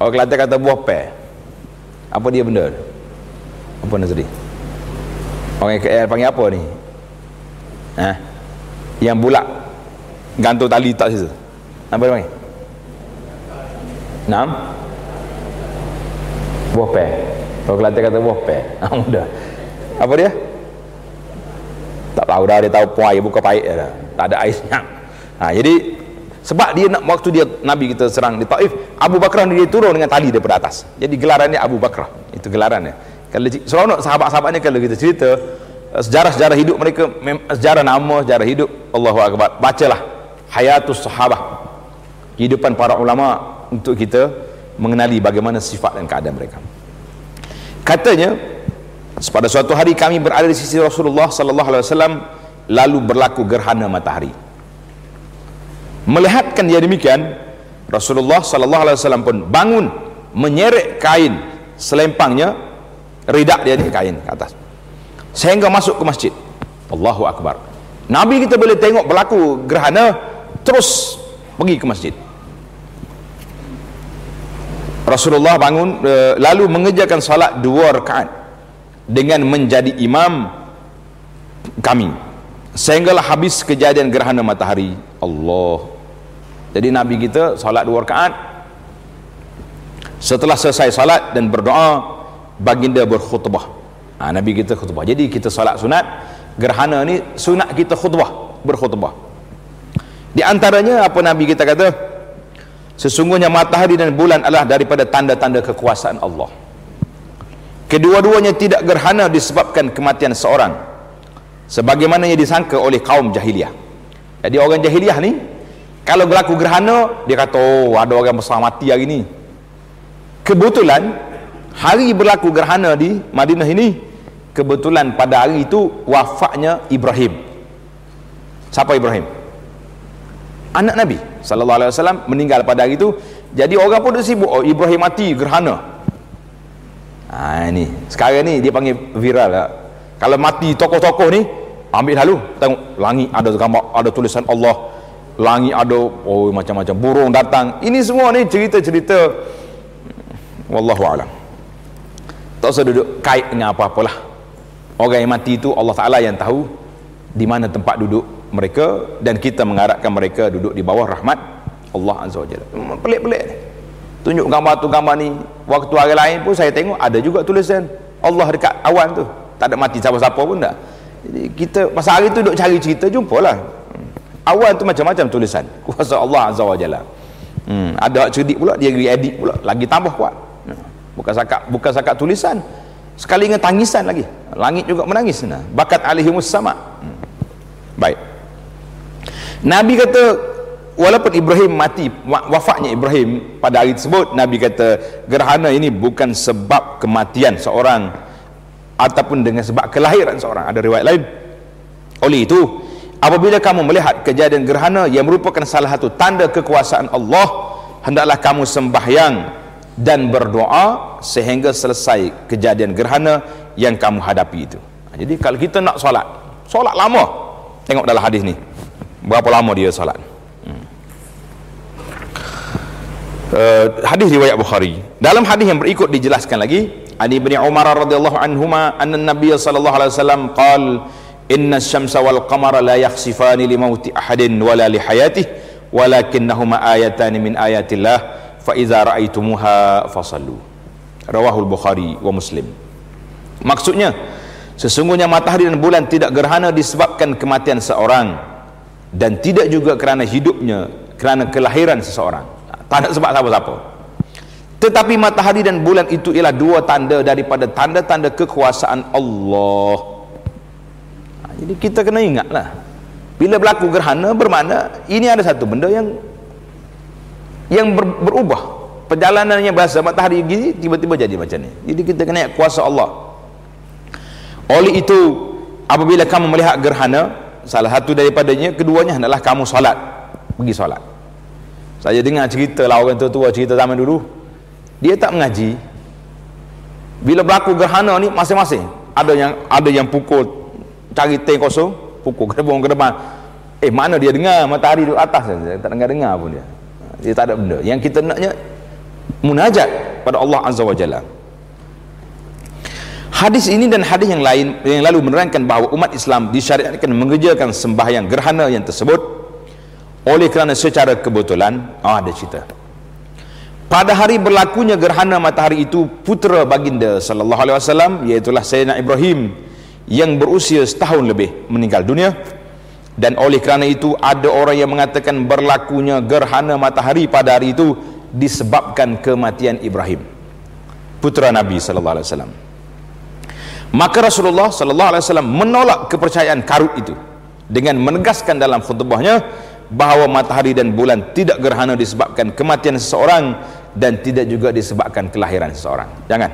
Orang Kelantan kata buah per. Apa dia benda? Apa Nazri? Orang KL panggil apa ni? Yang bulat, gantung tali tak situ, apa dia panggil? Nam? Buah per. Orang Kelantan kata buah per. Mudah. Apa dia? Tak tahu dah, dia tahu puan air buka paik dah. Tak ada air senyap. Jadi sebab dia nak, waktu dia Nabi kita serang di Taif, Abu Bakrah ni dia turun dengan tali daripada atas. Jadi gelarannya Abu Bakrah. Itu gelarannya. Kalau seronok sahabat-sahabatnya, kalau kita cerita sejarah-sejarah hidup mereka, sejarah nama, sejarah hidup, Allahu Akbar. Bacalah Hayatus Sahabah, kehidupan para ulama, untuk kita mengenali bagaimana sifat dan keadaan mereka. Katanya, pada suatu hari kami berada di sisi Rasulullah sallallahu alaihi wasallam, lalu berlaku gerhana matahari. Melihatkan dia demikian, Rasulullah sallallahu alaihi wasallam pun bangun menyeret kain selempangnya, ridak dia ni kain ke atas, sehingga masuk ke masjid. Allahu Akbar. Nabi kita boleh tengok berlaku gerhana, terus pergi ke masjid. Rasulullah bangun lalu mengerjakan salat 2 rakaat dengan menjadi imam kami sehinggalah habis kejadian gerhana matahari. Allah. Jadi Nabi kita salat 2 rakaat. Setelah selesai salat dan berdoa, baginda berkhutbah. Nabi kita khutbah. Jadi kita salat sunat gerhana ni, sunat kita khutbah, berkhutbah. Di antaranya apa Nabi kita kata, sesungguhnya matahari dan bulan adalah daripada tanda-tanda kekuasaan Allah. Kedua-duanya tidak gerhana disebabkan kematian seorang, sebagaimana yang disangka oleh kaum jahiliyah. Jadi orang jahiliyah ni, kalau berlaku gerhana, dia kata, oh ada orang besar mati hari ni. Kebetulan hari berlaku gerhana di Madinah ini, kebetulan pada hari itu wafatnya Ibrahim. Siapa Ibrahim? Anak Nabi sallallahu alaihi wasallam meninggal pada hari itu. Jadi orang pun dah sibuk, oh Ibrahim mati, gerhana. Ini sekarang ni dia panggil viral lah. Kalau mati tokoh-tokoh ni, ambil lalu tengok langit ada gambar, ada tulisan Allah, langit ada oh macam-macam, burung datang. Ini semua ni cerita-cerita wallahu alam. Tak usah duduk kait dengan apa-apalah. Orang yang mati itu Allah Ta'ala yang tahu di mana tempat duduk mereka, dan kita mengharapkan mereka duduk di bawah rahmat Allah Azza wa Jalla. Pelik-pelik ni. Tunjuk gambar tu, gambar ni. Waktu hari lain pun saya tengok ada juga tulisan Allah dekat awan tu. Tak ada mati siapa-siapa pun tak. Jadi kita pasal hari tu duduk cari cerita, jumpalah. Awan tu macam-macam tulisan. Kuasa Allah Azza wa Jalla. Ada cerdik pula, dia edit pula, lagi tambah kuat. Bukan sakat tulisan, sekali dengan tangisan lagi. Langit juga menangis. Bakat alihimus sama. Baik. Nabi kata walaupun Ibrahim mati, wafatnya Ibrahim pada hari tersebut, Nabi kata gerhana ini bukan sebab kematian seorang ataupun dengan sebab kelahiran seorang. Ada riwayat lain. Oleh itu, apabila kamu melihat kejadian gerhana yang merupakan salah satu tanda kekuasaan Allah, hendaklah kamu sembahyang dan berdoa sehingga selesai kejadian gerhana yang kamu hadapi itu. Jadi kalau kita nak solat lama, tengok dalam hadis ni berapa lama dia solat. Hadis riwayat Bukhari. Dalam hadis yang berikut dijelaskan lagi, Ani bin Umar radhiyallahu anhuma anna Nabiy sallallahu alaihi wasallam qala inna asy-syamsa wal qamara la yakhsifani li mauti ahadin wala li hayatihi walakinnahuma ayatan min ayatillah fa iza ra'aitumuha fasallu. Rawahul Bukhari wa Muslim. Maksudnya, sesungguhnya matahari dan bulan tidak gerhana disebabkan kematian seorang, dan tidak juga kerana hidupnya, kerana kelahiran seseorang. Tak ada sebab siapa-siapa. Tetapi matahari dan bulan itu ialah dua tanda daripada tanda-tanda kekuasaan Allah. Jadi kita kena ingatlah, bila berlaku gerhana bermakna ini ada satu benda yang berubah perjalanannya. Bahasa matahari gini tiba-tiba jadi macam ni. Jadi kita kena ingat kuasa Allah. Oleh itu, apabila kamu melihat gerhana, salah satu daripadanya, keduanya hendaklah kamu solat, pergi solat. Saya dengar cerita lah orang tua-tua cerita zaman dulu, dia tak mengaji, bila berlaku gerhana ni masing-masing ada yang pukul, cari tank kosong, pukul ke depan. Mana dia dengar matahari duduk atas, tak dengar pun dia tak ada benda. Yang kita naknya munajat pada Allah Azza wa Jalla. Hadis ini dan hadis yang lain yang lalu menerangkan bahawa umat Islam disyariatkan mengerjakan sembahyang gerhana yang tersebut oleh kerana secara kebetulan ada cerita. Pada hari berlakunya gerhana matahari itu, putera baginda sallallahu alaihi wasallam, iaitulah Sayyidina Ibrahim yang berusia setahun lebih, meninggal dunia. Dan oleh kerana itu ada orang yang mengatakan berlakunya gerhana matahari pada hari itu disebabkan kematian Ibrahim, putera Nabi sallallahu alaihi wasallam. Maka Rasulullah sallallahu alaihi wasallam menolak kepercayaan karut itu dengan menegaskan dalam khutbahnya bahawa matahari dan bulan tidak gerhana disebabkan kematian seseorang dan tidak juga disebabkan kelahiran seseorang. Jangan.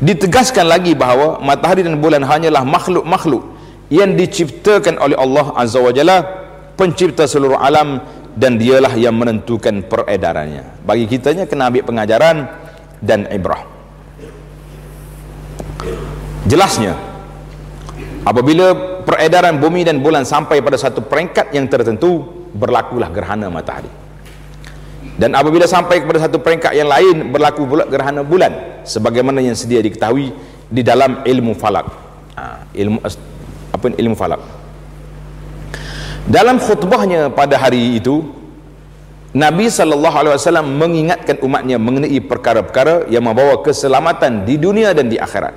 Ditegaskan lagi bahawa matahari dan bulan hanyalah makhluk-makhluk yang diciptakan oleh Allah Azza wa Jalla, pencipta seluruh alam, dan dialah yang menentukan peredarannya. Bagi kitanya kena ambil pengajaran dan ibrah. Jelasnya, apabila peredaran bumi dan bulan sampai pada satu peringkat yang tertentu, berlakulah gerhana matahari. Dan apabila sampai kepada satu peringkat yang lain, berlaku pula gerhana bulan, sebagaimana yang sedia diketahui di dalam ilmu falak. Ilmu falak. Dalam khutbahnya pada hari itu, Nabi SAW mengingatkan umatnya mengenai perkara-perkara yang membawa keselamatan di dunia dan di akhirat.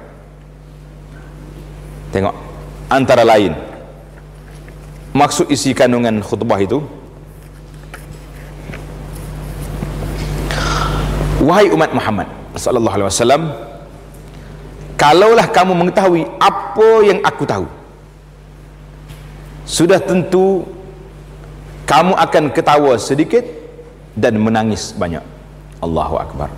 Tengok, antara lain maksud isi kandungan khutbah itu, wahai umat Muhammad sallallahu alaihi wasallam, kalaulah kamu mengetahui apa yang aku tahu, sudah tentu kamu akan ketawa sedikit dan menangis banyak. Allahu Akbar.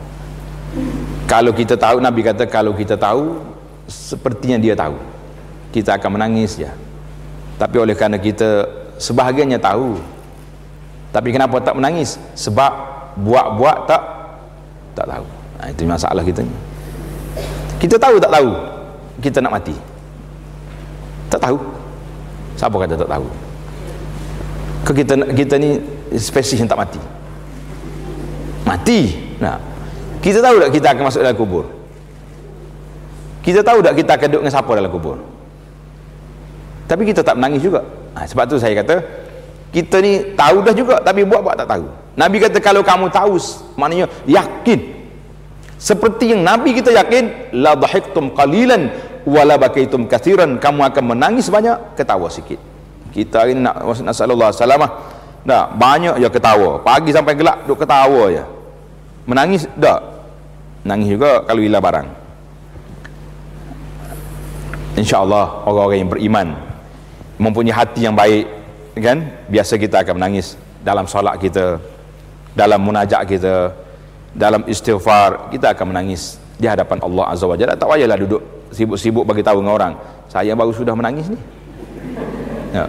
Kalau kita tahu, Nabi kata kalau kita tahu sepertinya dia tahu, kita akan menangis ya. Tapi oleh kerana kita sebahagiannya tahu, tapi kenapa tak menangis? Sebab buat-buat tak tahu. Itu masalah kita. Kita tahu tak tahu kita nak mati? Tak tahu. Siapa kata tak tahu? Kita ni spesies yang tak mati. Mati. Nah, kita tahu tak kita akan masuk dalam kubur? Kita tahu tak kita akan duduk dengan siapa dalam kubur? Tapi kita tak menangis juga. Sebab tu saya kata kita ni tahu dah juga, tapi buat-buat tak tahu. Nabi kata kalau kamu tahu, maknanya yakin, seperti yang Nabi kita yakin, la dhahiktum qalilan wala bakaitum katsiran, kamu akan menangis banyak, ketawa sikit. Kita hari ni nak sallallahu alaihi wasallam dah banyak je ketawa, pagi sampai gelap duk ketawa je. Menangis dak? Nangis juga kalau hilang barang. Insya-Allah orang-orang yang beriman, mempunyai hati yang baik, kan, biasa kita akan menangis dalam solat kita, dalam munajat kita, dalam istighfar, kita akan menangis di hadapan Allah Azza wa Jalla. Tak payahlah duduk sibuk-sibuk bagi tahu dengan orang, saya baru sudah menangis ni. Ya.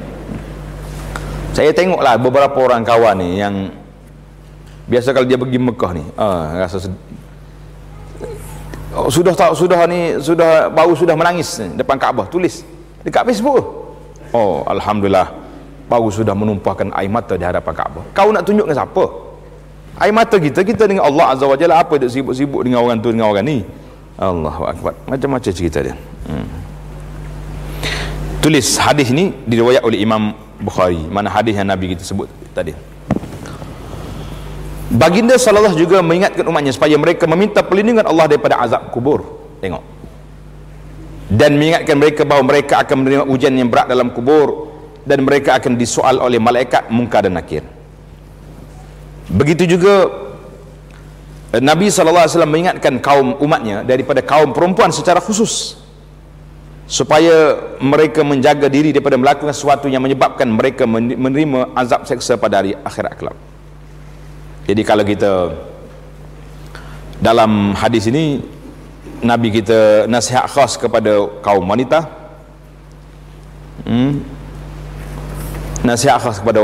Saya tengoklah beberapa orang kawan ni yang biasa kalau dia pergi Mekah ni, rasa sudah menangis depan Kaabah, tulis dekat Facebook. Oh, alhamdulillah, baru sudah menumpahkan air mata di hadapan Kaabah. Kau nak tunjuk dengan siapa? Air mata kita dengan Allah Azza wa Jalla. Apa duk sibuk-sibuk dengan orang tu dengan orang ni? Allahu Akbar. Macam-macam cerita dia. Tulis hadis ni diriwayat oleh Imam Bukhari, mana hadis yang Nabi kita sebut tadi. Baginda sallallahu juga mengingatkan umatnya supaya mereka meminta perlindungan Allah daripada azab kubur. Tengok. Dan mengingatkan mereka bahawa mereka akan menerima ujian yang berat dalam kubur, dan mereka akan disoal oleh malaikat Munkar dan Nakir. Begitu juga Nabi SAW mengingatkan kaum umatnya daripada kaum perempuan secara khusus, supaya mereka menjaga diri daripada melakukan sesuatu yang menyebabkan mereka menerima azab seksa pada hari akhirat kelak. Jadi kalau kita dalam hadis ini, Nabi kita nasihat khas kepada kaum wanita, nasihat khas kepada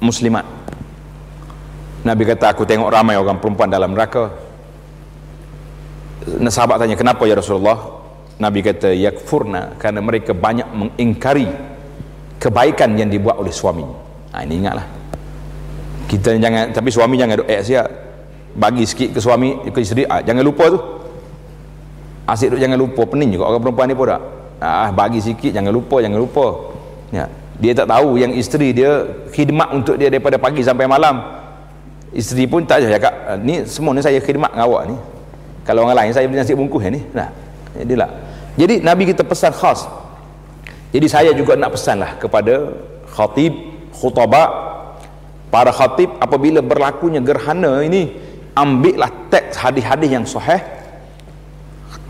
muslimat. Nabi kata, aku tengok ramai orang perempuan dalam neraka. Sahabat tanya, kenapa ya Rasulullah? Nabi kata, yakfurna, kerana mereka banyak mengingkari kebaikan yang dibuat oleh suami. Ini ingatlah, kita jangan, tapi suami jangan duk siap, bagi sikit ke suami, ke isteri, jangan lupa tu. Asyik duk jangan lupa, pening juga orang perempuan ni pun tak. Bagi sikit, jangan lupa ya. Dia tak tahu yang isteri dia khidmat untuk dia daripada pagi sampai malam. Isteri pun tak cakap, ni semua ni saya khidmat dengan awak ni, kalau orang lain saya beli nasi bungkus ni. Jadi Nabi kita pesan khas. Jadi saya juga nak pesanlah kepada khatib, khutabah, para khatib, apabila berlakunya gerhana ini, ambillah teks hadis-hadis yang sahih,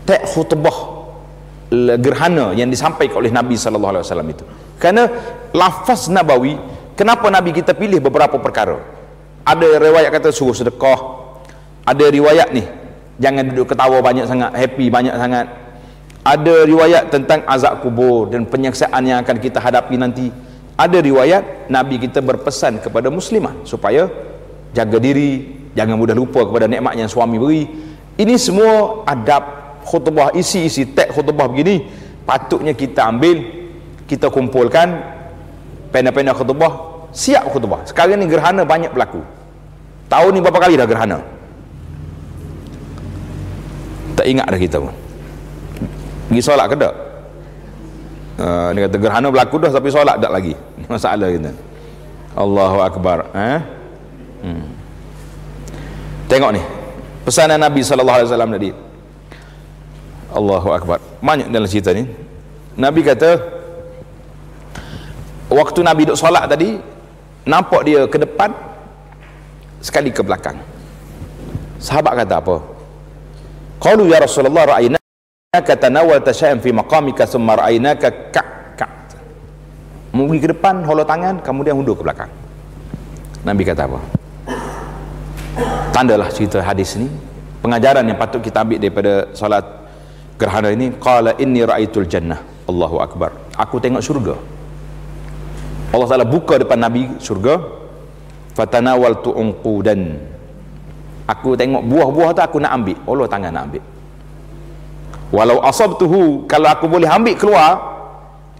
teks khutbah gerhana yang disampaikan oleh Nabi SAW itu. Kerana lafaz Nabawi, kenapa Nabi kita pilih beberapa perkara? Ada riwayat kata suruh sedekah, ada riwayat ni jangan duduk ketawa banyak sangat, happy banyak sangat. Ada riwayat tentang azab kubur dan penyiksaan yang akan kita hadapi nanti. Ada riwayat Nabi kita berpesan kepada muslimah supaya jaga diri, jangan mudah lupa kepada nikmat yang suami beri. Ini semua adab khutbah, isi teks khutbah begini patutnya kita ambil, kita kumpulkan pena-pena khutbah, siap khutbah. Sekarang ni gerhana banyak berlaku. Tahun ni berapa kali dah gerhana? Tak ingat dah kita pun. Pergi solat ke tak? Dia kata gerhana berlaku dah tapi solat tak lagi. Masalah kita. Allahu Akbar. Tengok ni pesanan Nabi SAW tadi. Allahu Akbar. Banyak dalam cerita ni. Nabi kata waktu Nabi duduk solat tadi, nampak dia ke depan sekali ke belakang. Sahabat kata apa? Qalu ya Rasulullah ra'aynaka tanawalta syai'an fi maqamika thumma ra'aynaka ka'at. Mau pergi ke depan hulur tangan, kemudian hundur ke belakang. Nabi kata apa? Tandalah cerita hadis ni, pengajaran yang patut kita ambil daripada solat gerhana ini. Qala inni ra'aitul jannah. Allahu Akbar. Aku tengok syurga. Allah Ta'ala buka depan Nabi syurga. Fatanawaltu unqudan. Aku tengok buah-buah tu aku nak ambil. Allah tangan nak ambil. Walau asabtuhu, kalau aku boleh ambil keluar,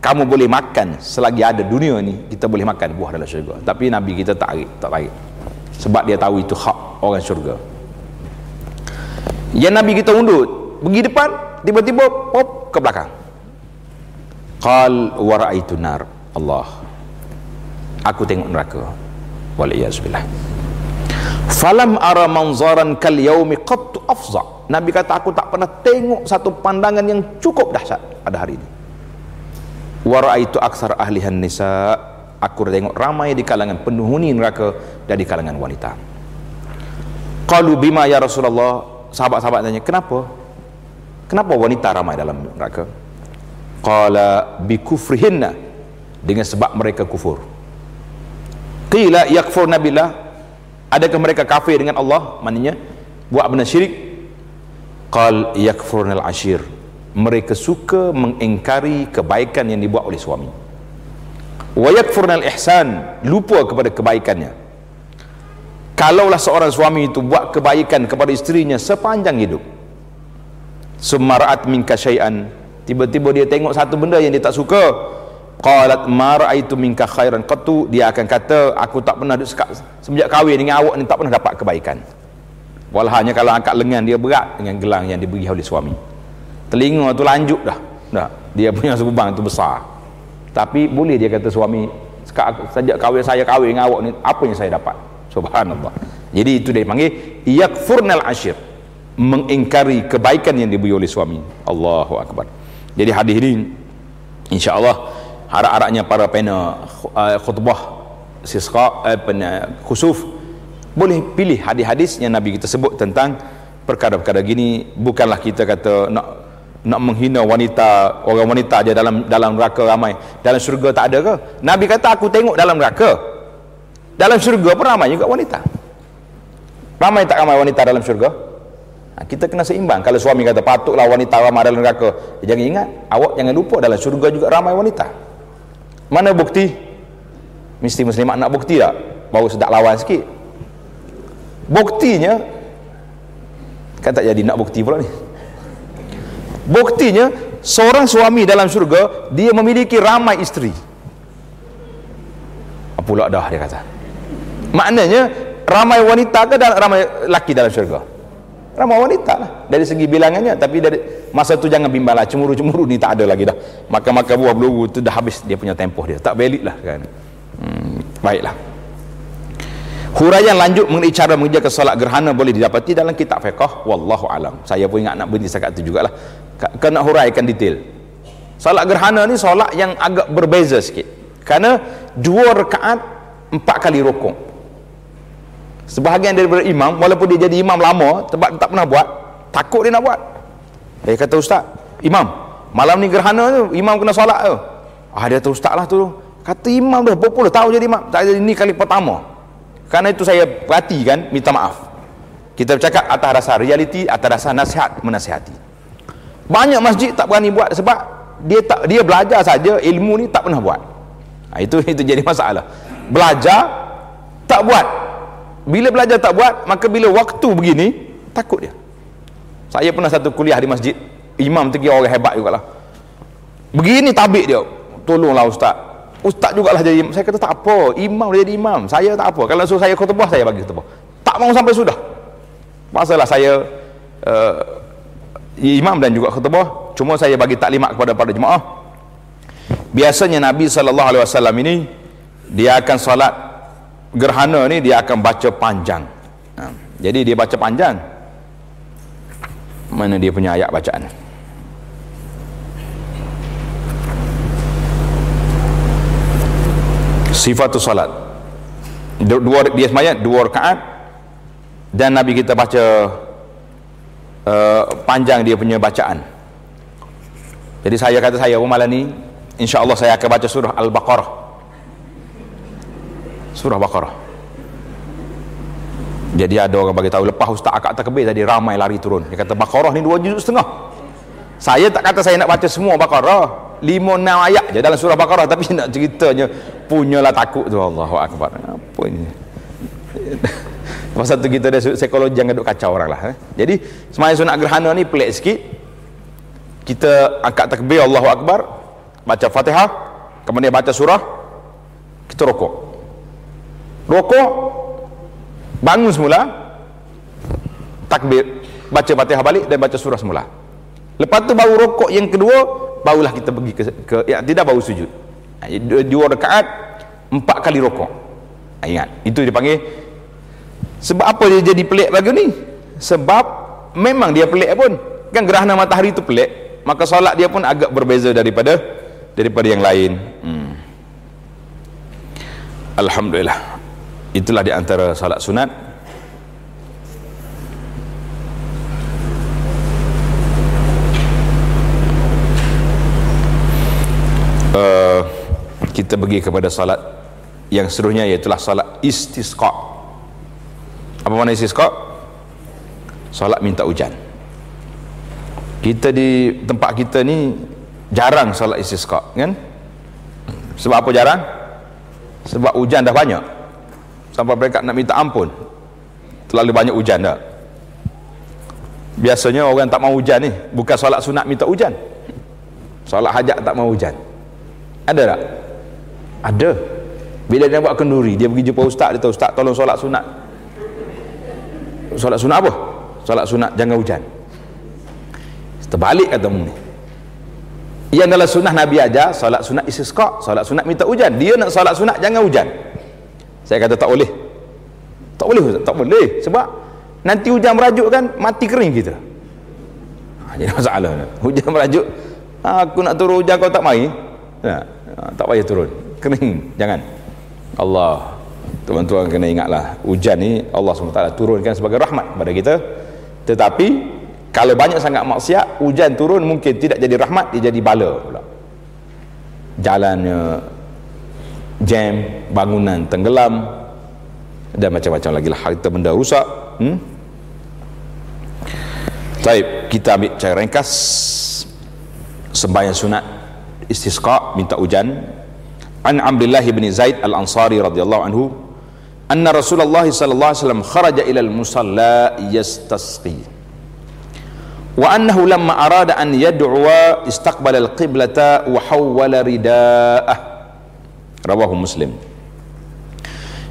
kamu boleh makan selagi ada dunia ni, kita boleh makan buah dalam syurga. Tapi Nabi kita tak tarik. Sebab dia tahu itu hak orang syurga. Yang Nabi kita undur pergi depan, tiba-tiba pop ke belakang. Qal wa ra'aitu nar. Allah, aku tengok neraka. Waliyazbillah. Falam ara manzaran kal yaumi qattu afza. Nabi kata aku tak pernah tengok satu pandangan yang cukup dahsyat pada hari ini. Wa ra'aitu aksar ahlihan nisa. Aku tengok ramai di kalangan penghuni neraka dan di kalangan wanita. Qalu bima ya Rasulullah. Sahabat-sahabat tanya, kenapa? Kenapa wanita ramai dalam neraka? Qala bi kufrihinna, dengan sebab mereka kufur. Qila yakfurna billah, adakah mereka kafir dengan Allah? Maknanya buat benda syirik. Qal yakfurnal ashir, mereka suka mengingkari kebaikan yang dibuat oleh suami. Wa yakfurnal ihsan, lupa kepada kebaikannya. Kalaulah seorang suami itu buat kebaikan kepada isterinya sepanjang hidup, sumara'at minka syai'an, tiba-tiba dia tengok satu benda yang dia tak suka, qalat ma ra'aitu minka khairan qattu, dia akan kata aku tak pernah semenjak kahwin dengan awak ni tak pernah dapat kebaikan. Walhanya kalau angkat lengan dia berat dengan gelang yang diberi oleh suami. Telinga tu lanjut dah. Dia punya subang tu besar. Tapi boleh dia kata suami, sejak kahwin saya kahwin dengan awak ni, apa yang saya dapat? Subhanallah. Jadi itu dia panggil yakfurnal ashir, mengingkari kebaikan yang diberi oleh suami. Allahu Akbar. Jadi hadis ini insya-Allah harap-harapnya para pena khutbah sisqa khusuf boleh pilih hadis-hadis yang Nabi kita sebut tentang perkara-perkara gini. Bukanlah kita kata nak menghina wanita, orang wanita aja dalam neraka ramai, dalam syurga tak ada ke? Nabi kata aku tengok dalam neraka, dalam syurga pun ramai juga wanita. Ramai tak ramai wanita dalam syurga? Kita kena seimbang. Kalau suami kata patutlah wanita ramai dalam neraka, jangan ingat, awak jangan lupa dalam syurga juga ramai wanita. Mana bukti? Mesti muslimat nak bukti tak? Baru sedap lawan sikit. Buktinya kan tak jadi nak bukti pula ni. Buktinya seorang suami dalam syurga dia memiliki ramai isteri. Pula dah dia kata. Maknanya ramai wanita ke ramai laki dalam syurga? Ramai wanita lah dari segi bilangannya. Tapi dari masa tu jangan bimbang lah, cemburu-cemburu ni tak ada lagi dah. Makan-makan buah beluru tu dah habis dia punya tempoh dia, tak valid lah kan. Baiklah. Huraian lanjut mengenai cara mengerjakan solat gerhana boleh didapati dalam kitab fiqh. Wallahu alam. Saya pun ingat nak berhenti setakat tu jugalah. Kena huraikan detail. Solat gerhana ni solat yang agak berbeza sikit. Kerana 2 rakaat 4 kali rukuk. Sebahagian daripada imam, walaupun dia jadi imam lama, sebab tak pernah buat, takut dia nak buat. Dia kata ustaz, imam, malam ni gerhana tu, imam kena solat tu. Dia kata ustaz lah tu. Kata imam dah berpuluh tahun jadi imam. Tak, ini kali pertama. Karena itu saya perhatikan, minta maaf. Kita bercakap atas dasar realiti, atas dasar nasihat, menasihati. Banyak masjid tak berani buat sebab dia belajar saja, ilmu ni tak pernah buat. Itu jadi masalah. Belajar tak buat. Bila belajar tak buat, maka bila waktu begini takut dia. Saya pernah satu kuliah di masjid, imam tu kira orang hebat jugalah. Begini tabik dia, tolonglah ustaz. Ustaz jugalah jadi imam. Saya kata tak apa, imam dia jadi imam, saya tak apa. Kalau suruh saya khutbah, saya bagi khutbah. Tak mau sampai sudah. Masalah saya imam dan juga khutbah, cuma saya bagi taklimat kepada para jemaah. Biasanya Nabi SAW ini dia akan solat gerhana ni, dia akan baca panjang. Jadi dia baca panjang. Mana dia punya ayat bacaan? Sifatul salat. Dia semayang 2 rakaat dan Nabi kita baca panjang dia punya bacaan. Jadi saya kata malam ni insya-Allah saya akan baca surah Al-Baqarah. Surah Baqarah. Jadi ada orang bagi tahu lepas ustaz akad takbir tadi ramai lari turun. Dia kata Baqarah ni 2 juzuk setengah. Saya tak kata saya nak baca semua Baqarah, 5-6 ayat je dalam surah Baqarah, tapi nak ceritanya punyalah takut tu. Allahu akbar. Apa ini? Pasal tu kita ada psikologi jangan duk kacau orang lah. Jadi sembahyang sunat gerhana ni pelik sikit. Kita angkat takbir Allahu akbar, baca Fatihah, kemudian baca surah, kita rokok. Rokok, bangun semula, takbir, baca Fatihah balik dan baca surah semula. Lepas tu baru rokok yang kedua, barulah kita pergi ke ya, tidak baru sujud. 2 rakaat 4 kali rokok. Ingat, itu dipanggil. Sebab apa dia jadi pelik lagu ni? Sebab memang dia pelik pun. Kan gerhana matahari itu pelik, maka solat dia pun agak berbeza daripada yang lain. Alhamdulillah. Itulah di antara solat sunat. Kita pergi kepada salat yang seterusnya, iaitulah salat istisqa. Apa makna istisqa? Salat minta hujan. Kita di tempat kita ni jarang salat istisqa, kan? Sebab apa jarang? Sebab hujan dah banyak sampai mereka nak minta ampun, terlalu banyak hujan dah. Biasanya orang tak mau hujan ni bukan salat sunat minta hujan, salat hajat tak mau hujan. Ada tak? Ada. Bila dia buat kenduri, dia pergi jumpa ustaz, dia tahu ustaz tolong solat sunat. Solat sunat apa? Solat sunat jangan hujan. Terbalik kata ni. Yang dalam sunnah Nabi ajar solat sunat istisqa, solat sunat minta hujan. Dia nak solat sunat jangan hujan. Saya kata tak boleh. Tak boleh ustaz, tak boleh. Sebab nanti hujan merajuk kan mati kering kita. Jadi masalah. Hujan merajuk, aku nak turun hujan kau tak mari. Tak payah turun, kering, jangan. Allah, tuan-tuan kena ingatlah, hujan ni Allah SWT turunkan sebagai rahmat kepada kita. Tetapi kalau banyak sangat maksiat, hujan turun mungkin tidak jadi rahmat, dia jadi bala pula. Jalannya jam, bangunan tenggelam dan macam-macam lagi lah, harta benda rusak. Baik, kita ambil cara ringkas sembahyang sunat istisqa minta hujan. An Abdullah bin Zaid al-Ansari radhiyallahu anhu anna Rasulullah sallallahu alaihi wasallam kharaja ila al-musalla yastasqi wa annahu lamma arada an yad'uwa istaqbala al-qiblata wa hawwala ridaa'ah. Rawahu Muslim.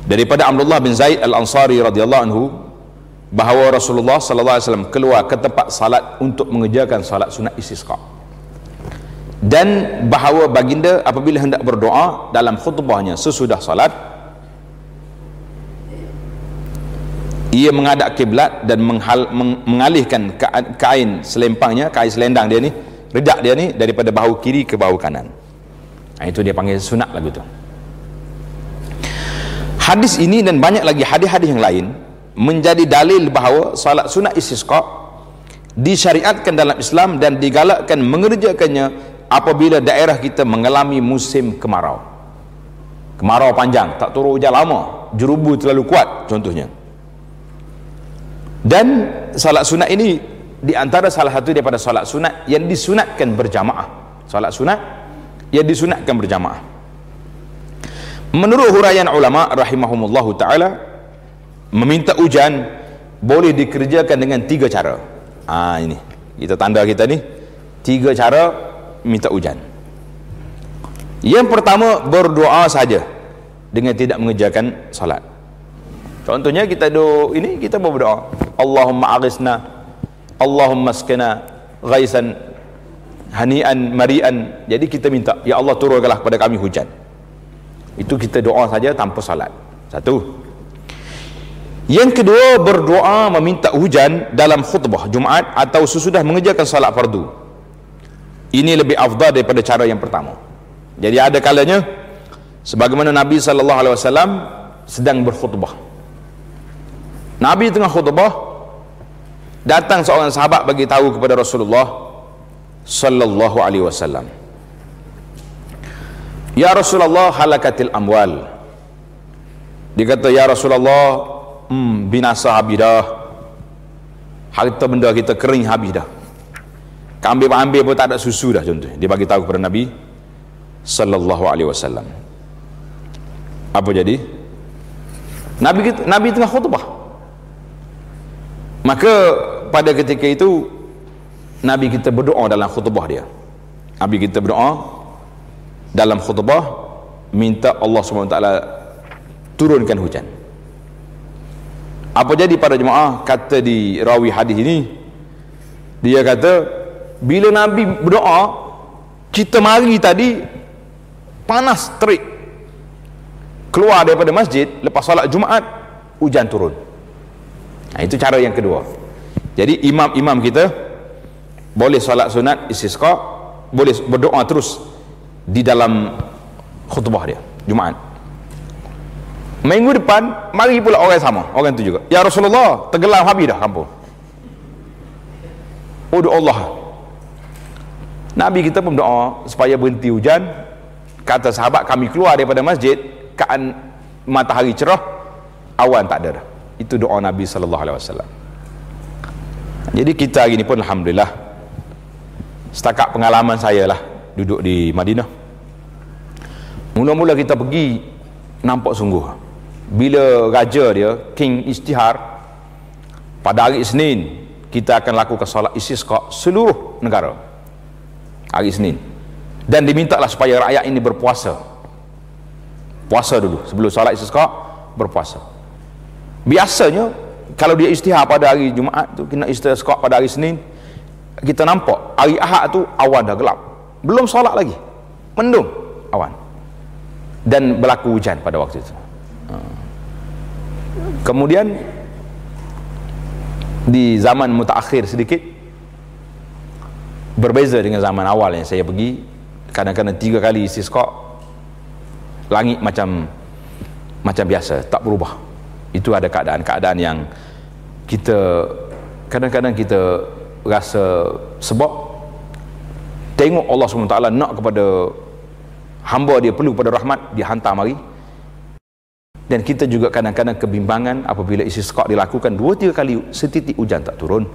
Daripada Abdullah bin Zaid al-Ansari radhiyallahu anhu bahawa Rasulullah sallallahu alaihi wasallam keluar ke tempat salat untuk mengerjakan salat sunat istisqa, dan bahawa baginda apabila hendak berdoa dalam khutbahnya sesudah salat, ia menghadap kiblat dan mengalihkan kain selempangnya, kain selendang dia ni, redak dia ni, daripada bahu kiri ke bahu kanan. Itu dia panggil sunat lagu tu. Hadis ini dan banyak lagi hadis-hadis yang lain menjadi dalil bahawa salat sunat istisqa disyariatkan dalam Islam dan digalakkan mengerjakannya apabila daerah kita mengalami musim kemarau. Kemarau panjang, tak turun hujan lama, jerubu terlalu kuat contohnya. Dan salat sunat ini di antara salah satu daripada salat sunat yang disunatkan berjamaah. Salat sunat yang disunatkan berjamaah. Menurut huraian ulama rahimahumullahu taala, meminta hujan boleh dikerjakan dengan 3 cara. Ini kita tanda kita ni 3 cara minta hujan. Yang pertama, berdoa saja dengan tidak mengerjakan salat. Contohnya kita kita berdoa, Allahumma aghithna, Allahumma askina ghaisan hani'an mari'an. Jadi kita minta, ya Allah turunkanlah kepada kami hujan. Itu kita doa saja tanpa salat. Satu. Yang kedua, berdoa meminta hujan dalam khutbah Jumaat atau sesudah mengerjakan salat fardu. Ini lebih afdal daripada cara yang pertama. Jadi ada kalanya sebagaimana Nabi SAW sedang berkhutbah. Nabi tengah khutbah, datang seorang sahabat bagi tahu kepada Rasulullah sallallahu alaihi wasallam, ya Rasulullah, halakatil amwal. Dia kata, ya Rasulullah, binasa habis dah, harta benda kita kering habis dah, ambil pun tak ada susu dah. Contoh dia bagi tahu kepada Nabi sallallahu alaihi wasallam. Apa jadi? Nabi tengah khutbah. Maka pada ketika itu Nabi kita berdoa dalam khutbah dia. Nabi kita berdoa dalam khutbah, minta Allah SWT turunkan hujan. Apa jadi para jemaah? Kata di rawi hadis ini, dia kata bila Nabi berdoa, kita mari tadi panas terik, keluar daripada masjid lepas solat Jumaat, hujan turun. Itu cara yang kedua. Jadi imam-imam kita boleh solat sunat istisqa, boleh berdoa terus di dalam khutbah dia Jumaat. Minggu depan mari pula orang sama, orang tu juga, ya Rasulullah, tenggelam habis dah kampung. Doa Allah. Nabi kita pun berdoa supaya berhenti hujan. Kata sahabat, kami keluar daripada masjid, keadaan matahari cerah, awan tak ada dah. Itu doa Nabi SAW. Jadi kita hari ni pun alhamdulillah, setakat pengalaman saya lah duduk di Madinah, mula-mula kita pergi nampak sungguh bila raja dia King Istihar pada hari Isnin kita akan lakukan solat istisqa seluruh negara hari Isnin, dan dimintalah supaya rakyat ini berpuasa dulu sebelum solat istisqa, berpuasa. Biasanya kalau dia istihar pada hari Jumaat tu, kena istisqa pada hari Senin, kita nampak hari Ahad tu awan dah gelap, belum solat lagi, mendung awan, dan berlaku hujan pada waktu itu. Kemudian di zaman mutaakhir sedikit, berbeza dengan zaman awal yang saya pergi, kadang-kadang 3 kali istisqa, langit macam biasa, tak berubah. Itu ada keadaan-keadaan yang kita kadang-kadang kita rasa sebab tengok Allah SWT nak kepada hamba dia perlu pada rahmat, dia hantar mari. Dan kita juga kadang-kadang kebimbangan apabila istisqa dilakukan 2-3 kali setitik hujan tak turun.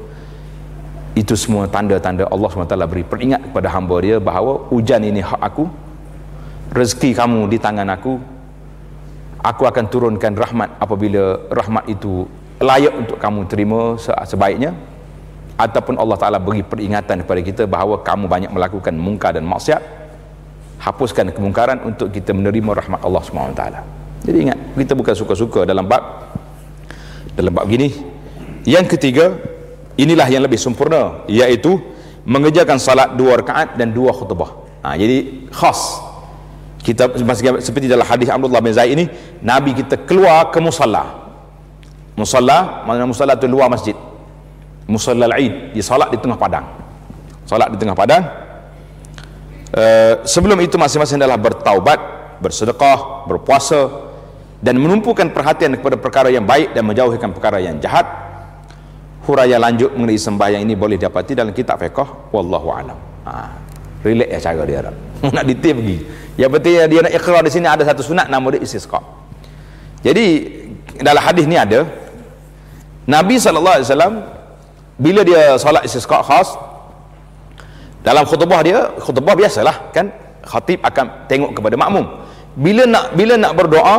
Itu semua tanda-tanda Allah SWT beri peringat kepada hamba dia bahawa hujan ini hak aku, rezeki kamu di tangan aku akan turunkan rahmat apabila rahmat itu layak untuk kamu terima sebaiknya, ataupun Allah Ta'ala beri peringatan kepada kita bahawa kamu banyak melakukan mungkar dan maksiat, hapuskan kemungkaran untuk kita menerima rahmat Allah SWT. Jadi ingat, kita bukan suka-suka dalam bab gini. Yang ketiga, inilah yang lebih sempurna, iaitu mengerjakan salat 2 rakaat dan 2 khutbah. Jadi khas kita seperti dalam hadis Abdullah bin Zaid ini, Nabi kita keluar ke musalla. Musalla, maknanya musalla itu luar masjid. Musalla al-Eid, di salat di tengah padang. Salat di tengah padang. Sebelum itu masing-masing adalah bertaubat, bersedekah, berpuasa, dan menumpukan perhatian kepada perkara yang baik dan menjauhkan perkara yang jahat. Huraian lanjut mengenai sembahyang ini boleh dapati dalam kitab fiqh, wallahu alam. Relax ya cara dia. Nak detail pergi. Yang penting dia nak iqrar di sini ada satu sunat nama dia istisqa. Jadi dalam hadis ni ada Nabi SAW bila dia solat istisqa khas, dalam khutbah dia, khutbah biasalah kan, khatib akan tengok kepada makmum. Bila nak berdoa,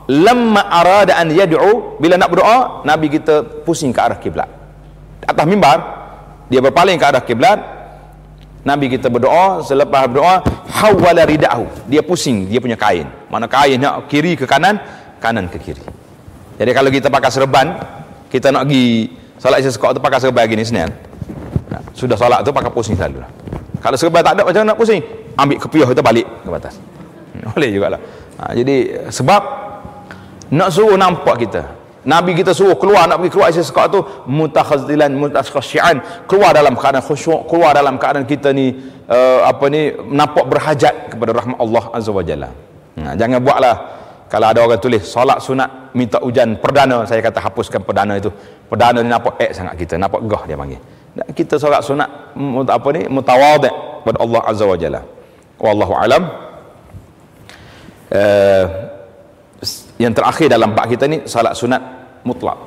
lamma arada an yad'u, bila nak berdoa, Nabi kita pusing ke arah kiblat. Atas mimbar, dia berpaling ke arah kiblat. Nabi kita berdoa, selepas berdoa, hawala rida'hu, dia pusing dia punya kain. Mana kain nak kiri ke kanan, kanan ke kiri. Jadi kalau kita pakai serban, kita nak pergi solat isya sekok tu pakai serban gini senian. Sudah solat tu pakai pusing selalu. Kalau serban tak ada, macam mana nak pusing? Ambil kepiah kita balik ke atas. Boleh jugalah. Jadi sebab nak suruh nampak kita, Nabi kita suruh keluar, nak pergi keluar isya sekok tu mutakhazzilan mutakhasyian, keluar dalam keadaan khusyuk, keluar dalam keadaan kita ni nampak berhajat kepada rahmat Allah Azza wa Jalla. Jangan buatlah kalau ada orang tulis solat sunat minta hujan perdana, saya kata hapuskan perdana itu. Perdana ni nampak sangat kita, nampak gah dia panggil. Kita solat sunat mutawadhi' kepada Allah Azza wa Jalla. Wallahu alam. Yang terakhir dalam bab kita ni solat sunat mutlak.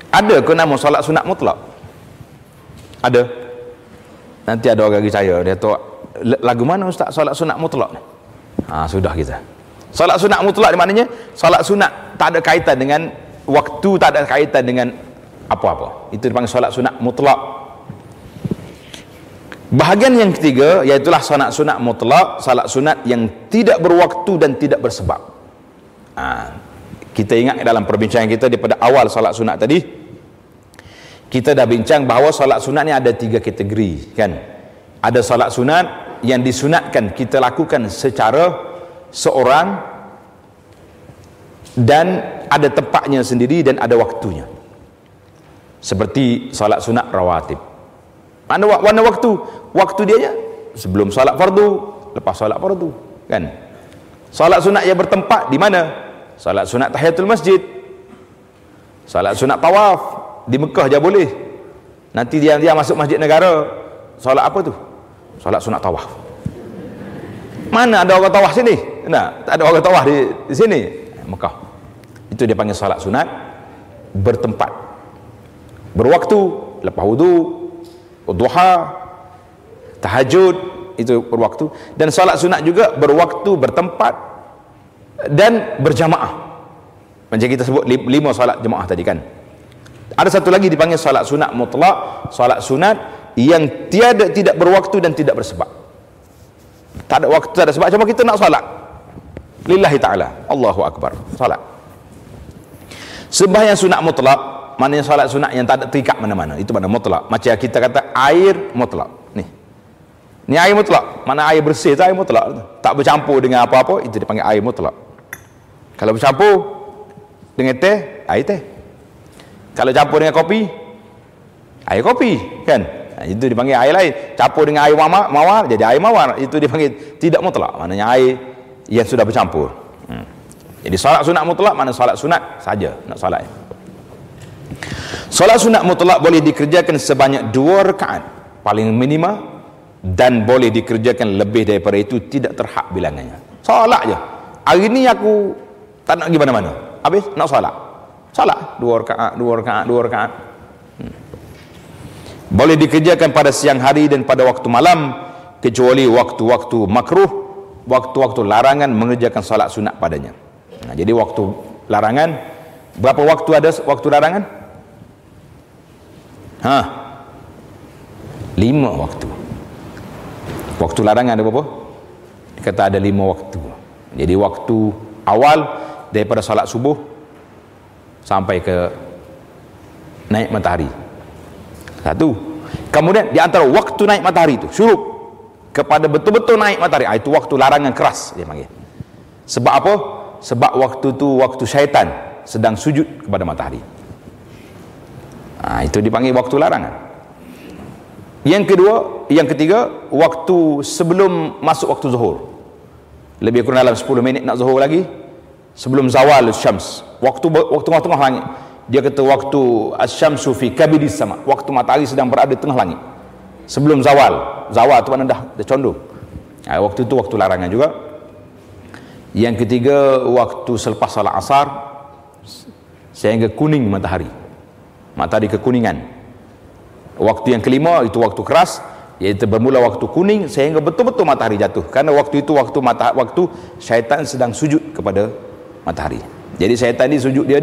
Ada ke nama solat sunat mutlak? Ada. Nanti ada orang saya, dia tahu lagu mana ustaz solat sunat mutlak ni? Sudah kita. Solat sunat mutlak di maknanya solat sunat tak ada kaitan dengan waktu, tak ada kaitan dengan apa-apa. Itu dipanggil solat sunat mutlak. Bahagian yang ketiga iaitulah solat sunat mutlak, solat sunat yang tidak berwaktu dan tidak bersebab. Kita ingat dalam perbincangan kita daripada awal solat sunat tadi, kita dah bincang bahawa solat sunat ni ada 3 kategori, kan? Ada solat sunat yang disunatkan kita lakukan secara seorang, dan ada tempatnya sendiri dan ada waktunya. Seperti solat sunat rawatib. Mana waktu? Waktu dia sebelum solat fardu, lepas solat fardu, kan? Solat sunat yang bertempat di mana? Solat sunat tahiyatul masjid, solat sunat tawaf di Mekah je boleh. Nanti dia masuk masjid negara, solat apa tu? Solat sunat tawaf. Mana ada orang tawaf sini? Tak ada orang tawaf di sini, Mekah. Itu dia panggil solat sunat bertempat, berwaktu, lepas wudu, duha, tahajud, itu berwaktu. Dan solat sunat juga berwaktu, bertempat dan berjamaah. Macam kita sebut 5 solat jemaah tadi, kan? Ada satu lagi dipanggil solat sunat mutlak, solat sunat yang tidak berwaktu dan tidak bersebab. Tak ada waktu, tak ada sebab. Cuma kita nak solat lillahi ta'ala, Allahu Akbar, solat. Sembahyang sunat mutlak, maknanya solat sunat yang tak ada terikat mana-mana, itu mana mutlak. Macam kita kata air mutlak. Ni air mutlak, mana air bersih tu air mutlak, tak bercampur dengan apa-apa, itu dipanggil air mutlak. Kalau bercampur dengan teh, air teh. Kalau campur dengan kopi, air kopi, kan? Itu dipanggil air lain. Campur dengan air mawar, jadi air mawar. Itu dipanggil tidak mutlak, maknanya air yang sudah bercampur. Jadi solat sunat mutlak mana solat sunat saja nak solat. Solat sunat mutlak boleh dikerjakan sebanyak 2 rakaat paling minima, dan boleh dikerjakan lebih daripada itu, tidak terhad bilangannya. Solat je. Hari ni aku tak nak pergi mana-mana, habis nak solat. Solat 2 rakaat, 2 rakaat, 2 rakaat. Boleh dikerjakan pada siang hari dan pada waktu malam, kecuali waktu-waktu makruh, waktu-waktu larangan mengerjakan solat sunat padanya. Jadi waktu larangan, berapa waktu ada waktu larangan? 5 waktu. Waktu larangan ada berapa? Kata ada 5 waktu. Jadi waktu awal daripada solat subuh sampai ke naik matahari, 1. Kemudian di antara waktu naik matahari itu syuruk kepada betul-betul naik matahari, itu waktu larangan keras dia panggil. Sebab apa? Sebab waktu tu waktu syaitan sedang sujud kepada matahari. Itu dipanggil waktu larangan. Yang ketiga, waktu sebelum masuk waktu zuhur. Lebih kurang dalam 10 minit nak zuhur lagi, sebelum zawal syams. Waktu tengah-tengah langit. Dia kata waktu asyamsu fi kabidis sama, waktu matahari sedang berada di tengah langit. Sebelum zawal. Zawal tu mana dah condong. Waktu itu waktu larangan juga. Yang ketiga, waktu selepas salat asar sehingga kuning matahari. Matahari kekuningan. Waktu yang kelima itu waktu keras, iaitu bermula waktu kuning sehingga betul-betul matahari jatuh, karena waktu itu waktu syaitan sedang sujud kepada matahari. Jadi syaitan ni sujud dia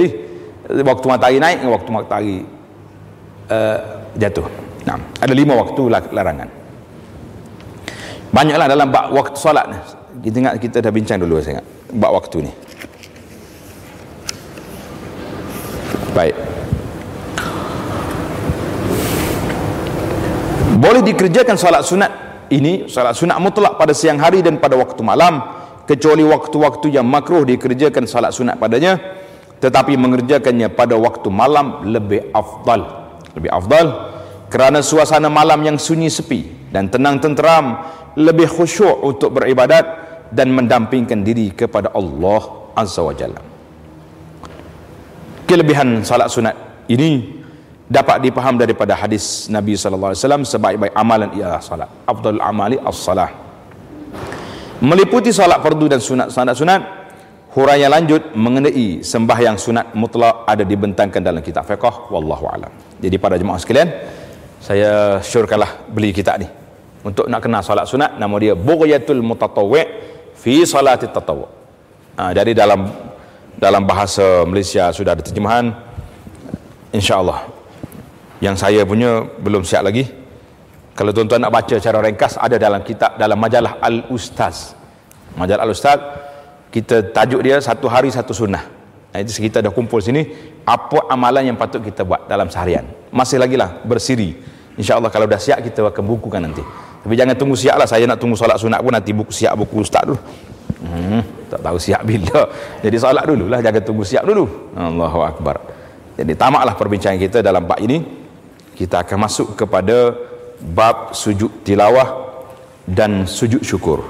waktu matahari naik dengan waktu matahari jatuh. Nah, ada 5 waktu larangan. Banyaklah dalam bab waktu solat ni. Kita ingat kita dah bincang dulu saya ingat bab waktu ni. Baik. Boleh dikerjakan solat sunat ini, solat sunat mutlak pada siang hari dan pada waktu malam, kecuali waktu-waktu yang makruh dikerjakan solat sunat padanya, tetapi mengerjakannya pada waktu malam lebih afdal. Lebih afdal kerana suasana malam yang sunyi sepi dan tenang tenteram lebih khusyuk untuk beribadat dan mendampingkan diri kepada Allah Azza wa Jalla. Kelebihan salat sunat ini dapat dipaham daripada hadis Nabi sallallahu alaihi wasallam, sebaik-baik amalan ialah salat. Afdalul amali as-salah. Meliputi salat fardu dan sunat. Huraian lanjut mengenai sembahyang sunat mutlak ada dibentangkan dalam kitab fiqh, wallahu alam. Jadi para jemaah sekalian, saya syorkanlah beli kitab ni untuk nak kenal salat sunat. Nama dia Bughyatul Mutatawwi' fi Salatit Tatawwu'. Jadi dalam bahasa Malaysia sudah ada terjemahan, insya-Allah. Yang saya punya belum siap lagi. Kalau tuan-tuan nak baca secara ringkas, ada dalam kitab, dalam majalah Al-Ustaz. Majalah Al-Ustaz, kita tajuk dia satu hari satu sunnah. Itu kita dah kumpul sini apa amalan yang patut kita buat dalam seharian. Masih lagi lah bersiri. InsyaAllah kalau dah siap kita akan bukukan nanti. Tapi jangan tunggu siap lah. Saya nak tunggu solat sunat pun nanti siap buku Ustaz dulu. Tak tahu siap bila. Jadi solat dulu lah, jangan tunggu siap dulu. Allahu Akbar. Jadi tamaklah perbincangan kita dalam bab ini. Kita akan masuk kepada bab sujud tilawah dan sujud syukur.